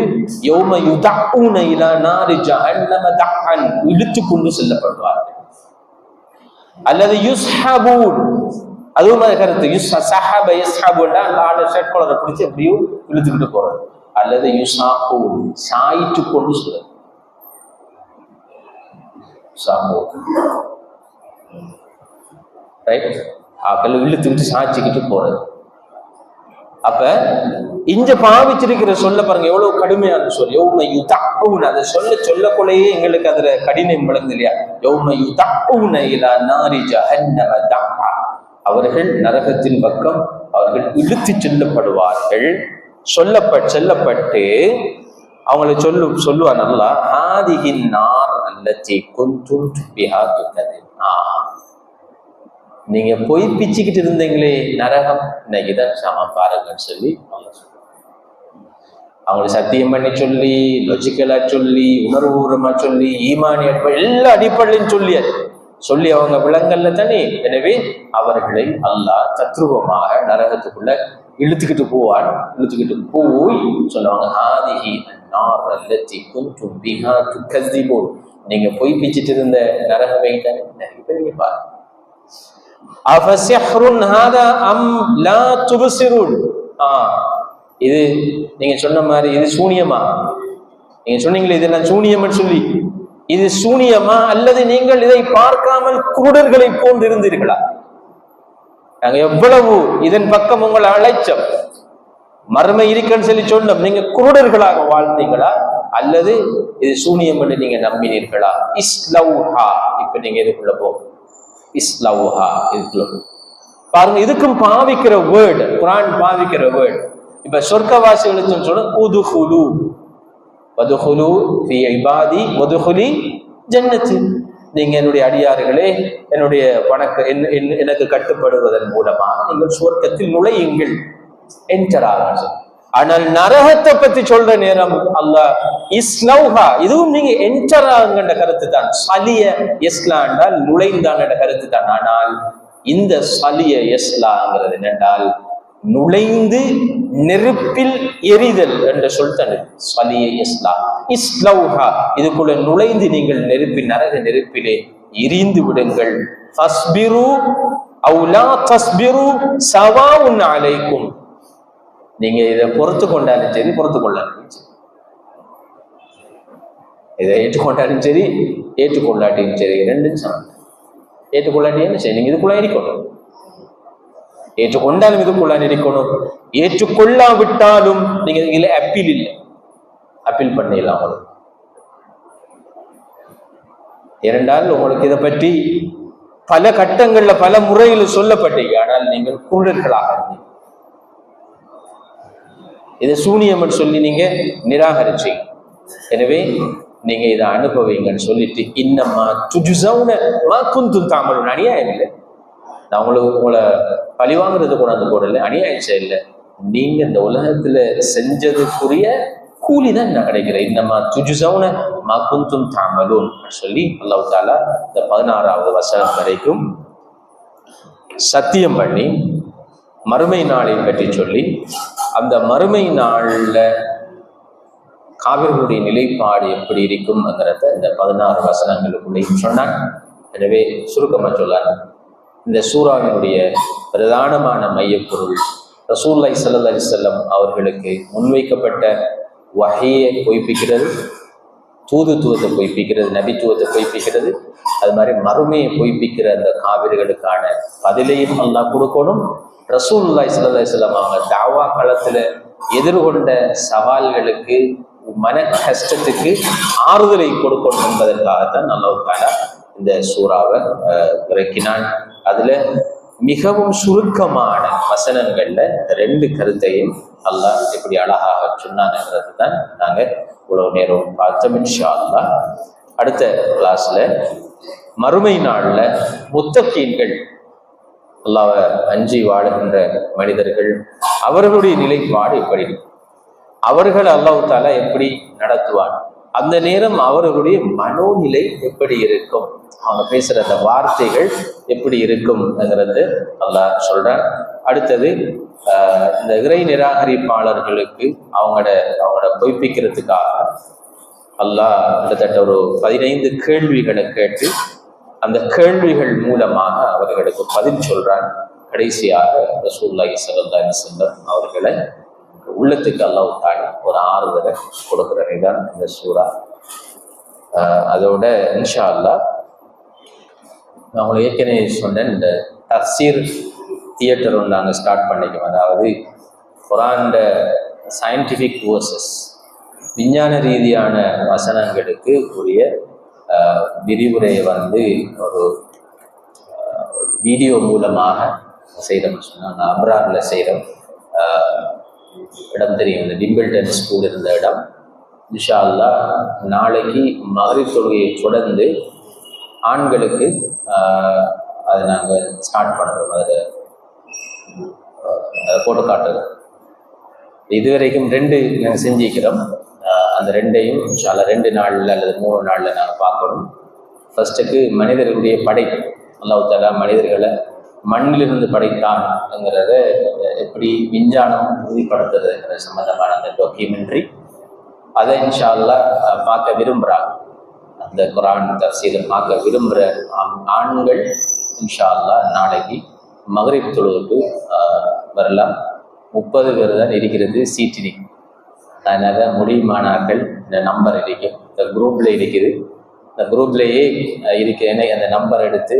யௌம யுதஊன இலா நாரி ஜஹன்னம தஅன், இழுத்து கொண்டு செல்லப்படுவார்கள். அல்லது யுஸ்ஹபூன், அதுவும் கருத்து. யுஸ்ஹப யஸ்ஹபுன்னா அந்த ஆளை ஷர்ட் காலரை பிடிச்சி அப்படியும் இழுத்துக்கிட்டு போறது. அல்லது யுஸாபூன், சாய்த்து கொண்டு சொல்றது. ஆக்கள் இழுத்துக்கிட்டு சாய்ச்சிக்கிட்டு போறது. அப்ப இங்க பாவிச்சிருக்கிற சொல்ல பாருங்க எவ்வளவு கடுமையான சொல். யௌம யுதஊன, அதை சொல்லக்குள்ளேயே எங்களுக்கு அதுல கடினம் விளங்குது இல்லையா? யௌம யுதஊன இலா நாரி ஜஹன்னம தஅன், அவர்கள் நரகத்தின் பக்கம் அவர்கள் இழுத்து செல்லப்படுவார்கள். செல்லப்பட்டு அவங்களை சொல்லுவான் அல்லாஹ், ஹாதிஹின் நார் அல்லதி குன்தும் பிஹா துகதிபூன், நீங்க போய் பிச்சுக்கிட்டு இருந்தீங்களே நரகம், இன்னைக்குதான் சமம் பாருங்கன்னு சொல்லி அவங்களை சத்தியம் பண்ணி சொல்லி, லொஜிக்கலா சொல்லி, உணர்வுபூர்வமா சொல்லி, ஈமானிய எல்லா அடிப்படையிலும் சொல்லி அவங்க விலங்கல்ல தானே. எனவே அவர்களை அல்லாஹ் தத்ரூபமாக நரகத்துக்குள்ள இழுத்துக்கிட்டு போவான். இழுத்துக்கிட்டு போய் சொல்லுவாங்க, ஹாதிஹி அன்னார் அல்லதி குன்தும் பிஹா துகதிபூன், நீங்க போய் பிச்சுட்டு இருந்த நரகமே தானே. இப்ப நீங்க பாருங்க, அஃபஸிஹ்ருன் ஹாதா அம் லா துப்சிரூன், இது நீங்க சொன்ன மாதிரி இது சூனியமா? நீங்க சொன்னீங்களே இதெல்லாம் சூனியம்னு சொல்லி, இது சூனியமா அல்லது நீங்கள் இதை பார்க்காமல் குருடர்களை போன்று இருந்தீர்களா? நாங்க எவ்வளவு இதன் பக்கம் உங்களை அழைச்சோம், மர்ம இருக்குன்னு சொல்லி சொன்னோம், நீங்க குருடர்களாக வாழ்ந்தீங்களா அல்லது இது சூனியம் என்று நீங்க நம்பினீர்களா? இஸ்லௌஹா, இப்ப நீங்க இதுக்குள்ள போகும். இஸ்லௌஹா, இதுக்குள்ள பாருங்க. இதுக்கும் பாவிக்கிற வேர்டு, குர்ஆன் பாவிக்கிற வேர்டு. இப்ப சொர்க்கவாசிகளுக்கு சொல்ற உதுஹுலு வதுஹுலு ஃபீ இபாதி வதுஹுலி ஜன்னதி, நீங்க என்னுடைய அடியார்களே, என்னுடைய எனக்கு கட்டுப்படுவதன் மூலமாக நீங்கள் சுவர்க்கத்தில் நுழையுங்கள், என்டர் ஆகும். ஆனால் நரகத்தை பத்தி சொல்ற நேரம் அல்லாஹ் இஸ்லௌஹா, இதுவும் நீங்க என்டர் ஆகுங்கிற கருத்து தான். சலிய எஸ்லா என்றால் நுழைந்தான் என்ற கருத்து தான். ஆனால் இந்த சலிய எஸ்லாங்கிறது என்னென்றால் நுழைந்து நெருப்பில் எரிதல் என்ற சொல்லிட்டாங்க. சலிய எஸ்லா இஸ்லௌஹா, இதுக்குள்ள நுழைந்து நீங்கள் நரக நெருப்பிலே எரிந்து விடுங்கள். ஃபஸ்பிரு அவு லா தஸ்பிரு சவாஉன் அலைக்கும், நீங்க இதை பொறுத்து கொண்டாலும் சரி, பொறுத்து கொள்ளாலும் சரி, இதை ஏற்றுக்கொண்டாலும் சரி, ஏற்றுக்கொள்ளாட்டியும் சரி, ரெண்டும் சமம். ஏற்றுக்கொள்ளாட்டியும் சரி, நீங்க இதுக்குள்ள இருக்கணும். ஏற்றுக்கொண்டாலும் இதுக்குள்ள இருக்கணும், ஏற்றுக்கொள்ளாவிட்டாலும் நீங்க இதுல அப்பீல் இல்லை, அப்பீல் பண்ணிடலாம் உங்களுக்கு. இரண்டால் உங்களுக்கு இதை பற்றி பல கட்டங்கள்ல பல முறையில் சொல்லப்பட்டீங்க, ஆனால் நீங்கள் குருடர்களாக இதை சூனியம் சொல்லி நீங்க நிராகரிச்சீங்க. எனவே நீங்க இதை அனுபவிங்கன்னு சொல்லிட்டு, இன்னமா துஜ்ஸௌன மா குன்தும் தஅமலூன், அநியாயம் இல்லை. நான் உங்களை பழிவாங்கிறது கொண்டாந்து போடல, அநியாயம் செய்யல, நீங்க இந்த உலகத்துல செஞ்சதுக்குரிய கூலி தான் நான் கிடைக்கிறேன். இன்னமா துஜுசவுன மா குந்தும் தாமலூன் சொல்லி அல்லாஹ் தஆலா இந்த 16வது வசனம் வரைக்கும் சத்தியம் பண்ணி மறுமை நாளை பற்றி சொல்லி, அந்த மறுமை நாள்ல காவிர்களுடைய நிலைப்பாடு எப்படி இருக்கும்ங்கிறத இந்த 16 வசனங்களுக்குள்ளேயும் சொன்னான். எனவே சுருக்கமாக சொல்லார், இந்த சூராவினுடைய பிரதானமான மையப்பொருள் ரசூலுல்லாஹி ஸல்லல்லாஹு அலைஹி வஸல்லம் அவர்களுக்கு முன்வைக்கப்பட்ட வஹீயை பொய்ப்பிக்கிறது, தூதுத்துவத்தை பொய்ப்பிக்கிறது, நபித்துவத்தை பொய்ப்பிக்கிறது. அது மாதிரி மறுமையை பொய்ப்பிக்கிற அந்த காவிர்களுக்கான பதிலையும் அல்லாஹ் கொடுக்கணும். ரசூலுல்லாஹி ஸல்லல்லாஹு அலைஹி வஸல்லம் அவங்க தாவா களத்துல எதிர்கொண்ட சவால்களுக்கு, மன கஷ்டத்துக்கு ஆறுதலை கொடுக்கணும் என்பதற்காகத்தான் அல்லாஹ் தஆலா இந்த சூறாவை இறக்கினான். அதுல மிகவும் சுருக்கமான வசனங்கள்ல 2 கருத்தையும் அல்லாஹ் எப்படி அழகாக சொன்னான்ங்கிறது தான் நாங்க இவ்வளவு நேரம் பார்த்தோம். இன்ஷா அல்லாஹ் அடுத்த கிளாஸ்ல மறுமை நாள்ல முத்தகீன்கள், அல்லாஹ்வை அஞ்சி வாழுகின்ற மனிதர்கள், அவர்களுடைய நிலைப்பாடு எப்படி, அவர்கள் அல்லாஹ் தஆலா எப்படி நடத்துவான், அந்த நேரம் அவர்களுடைய மனோநிலை எப்படி இருக்கும், அவங்க பேசுற அந்த வார்த்தைகள் எப்படி இருக்கும்ங்கிறது அல்லாஹ் சொல்றான். அடுத்தது இந்த இறை நிராகரிப்பாளர்களுக்கு அவங்களோட பொய்ப்பிக்கிறதுக்காக அல்லாஹ் கிட்டத்தட்ட ஒரு 15 கேள்விகளை கேட்டு அந்த கேள்விகள் மூலமாக அவர்களுக்கு பதில் சொல்றான். கடைசியாக ரசூலுல்லாஹி ஸல்லல்லாஹு அலைஹி வஸல்லம் அவர்களை உள்ளத்துக்கு அல்லாஹ் தஆலா ஒரு ஆறுதலை கொடுக்கிறது தான் இந்த சூரா. அதோட இன்ஷா அல்லாஹ் நான் உங்களுக்கு ஏற்கனவே சொன்னேன், இந்த தஃசீர் தியேட்டர் ஒன்று நாங்கள் ஸ்டார்ட் பண்ணிக்கோம். அதாவது குர்ஆன்ல சயின்டிஃபிக் வேர்சஸ், விஞ்ஞான ரீதியான வசனங்களுக்கு உரிய விரிவுரையை ஒரு வீடியோ மூலமாக செய்கிறோம்னு சொன்னால், நான் அப்ராரில் செய்கிறோம். இடம் தெரியும், இந்த விம்பிள்டன் ஸ்கூல் இருந்த இடம். இன்ஷா அல்லாஹ் நாளைக்கு மக்ரிப் தொழுகையை தொடர்ந்து ஆண்களுக்கு அதை நாங்கள் ஸ்டார்ட் பண்ணுறோம். அதை போட்டு காட்டுறோம். இதுவரைக்கும் 2 நாங்கள் செஞ்சுக்கிறோம். அந்த 2ஐயும் இன்ஷா அல்லாஹ் 2 நாளில் அல்லது 3 நாளில் நாங்கள் பார்க்கணும். ஃபர்ஸ்ட்டுக்கு மனிதர்களுடைய படைப்பு, அல்லாஹ் தஆலா மனிதர்களை மண்ணிலிருந்து படைத்தான்ங்கிறத எப்படி விஞ்ஞானம் உறுதிப்படுத்துறதுங்கிற சம்பந்தமான அந்த டாக்குமெண்ட்ரி, அதை இன்ஷா அல்லாஹ் பார்க்க விரும்புகிறாங்க. அந்த குர்ஆன் தஃசீரை பார்க்க விரும்புகிற ஆண்கள் இன்ஷா அல்லாஹ் நாளைக்கு மக்ரிப் தொழுவுக்கு வரலாம். 30 பேர் தான் இருக்கிறது சீட்டினி. அதனால் முடியுமானாக்கள் இந்த நம்பர் இருக்கும், இந்த குரூப்பில் இருக்குது, இந்த குரூப்லேயே இருக்கிறேன்னு அந்த நம்பர் எடுத்து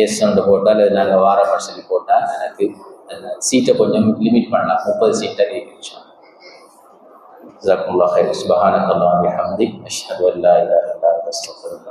ஏசோண்டு போட்டால், அது நாங்கள் வாரமாக சொல்லி போட்டால் எனக்கு அந்த சீட்டை கொஞ்சம் லிமிட் பண்ணலாம். 30 சீட்டை இருக்கு. ஜஸாக்குமுல்லாஹ் கைர். சுப்ஹானக்கல்லாஹி வபிஹம்திக், அஷ்ஹது அன் லா இலாஹா இல்லா அன்த, அஸ்தக்ஃபிருக்க.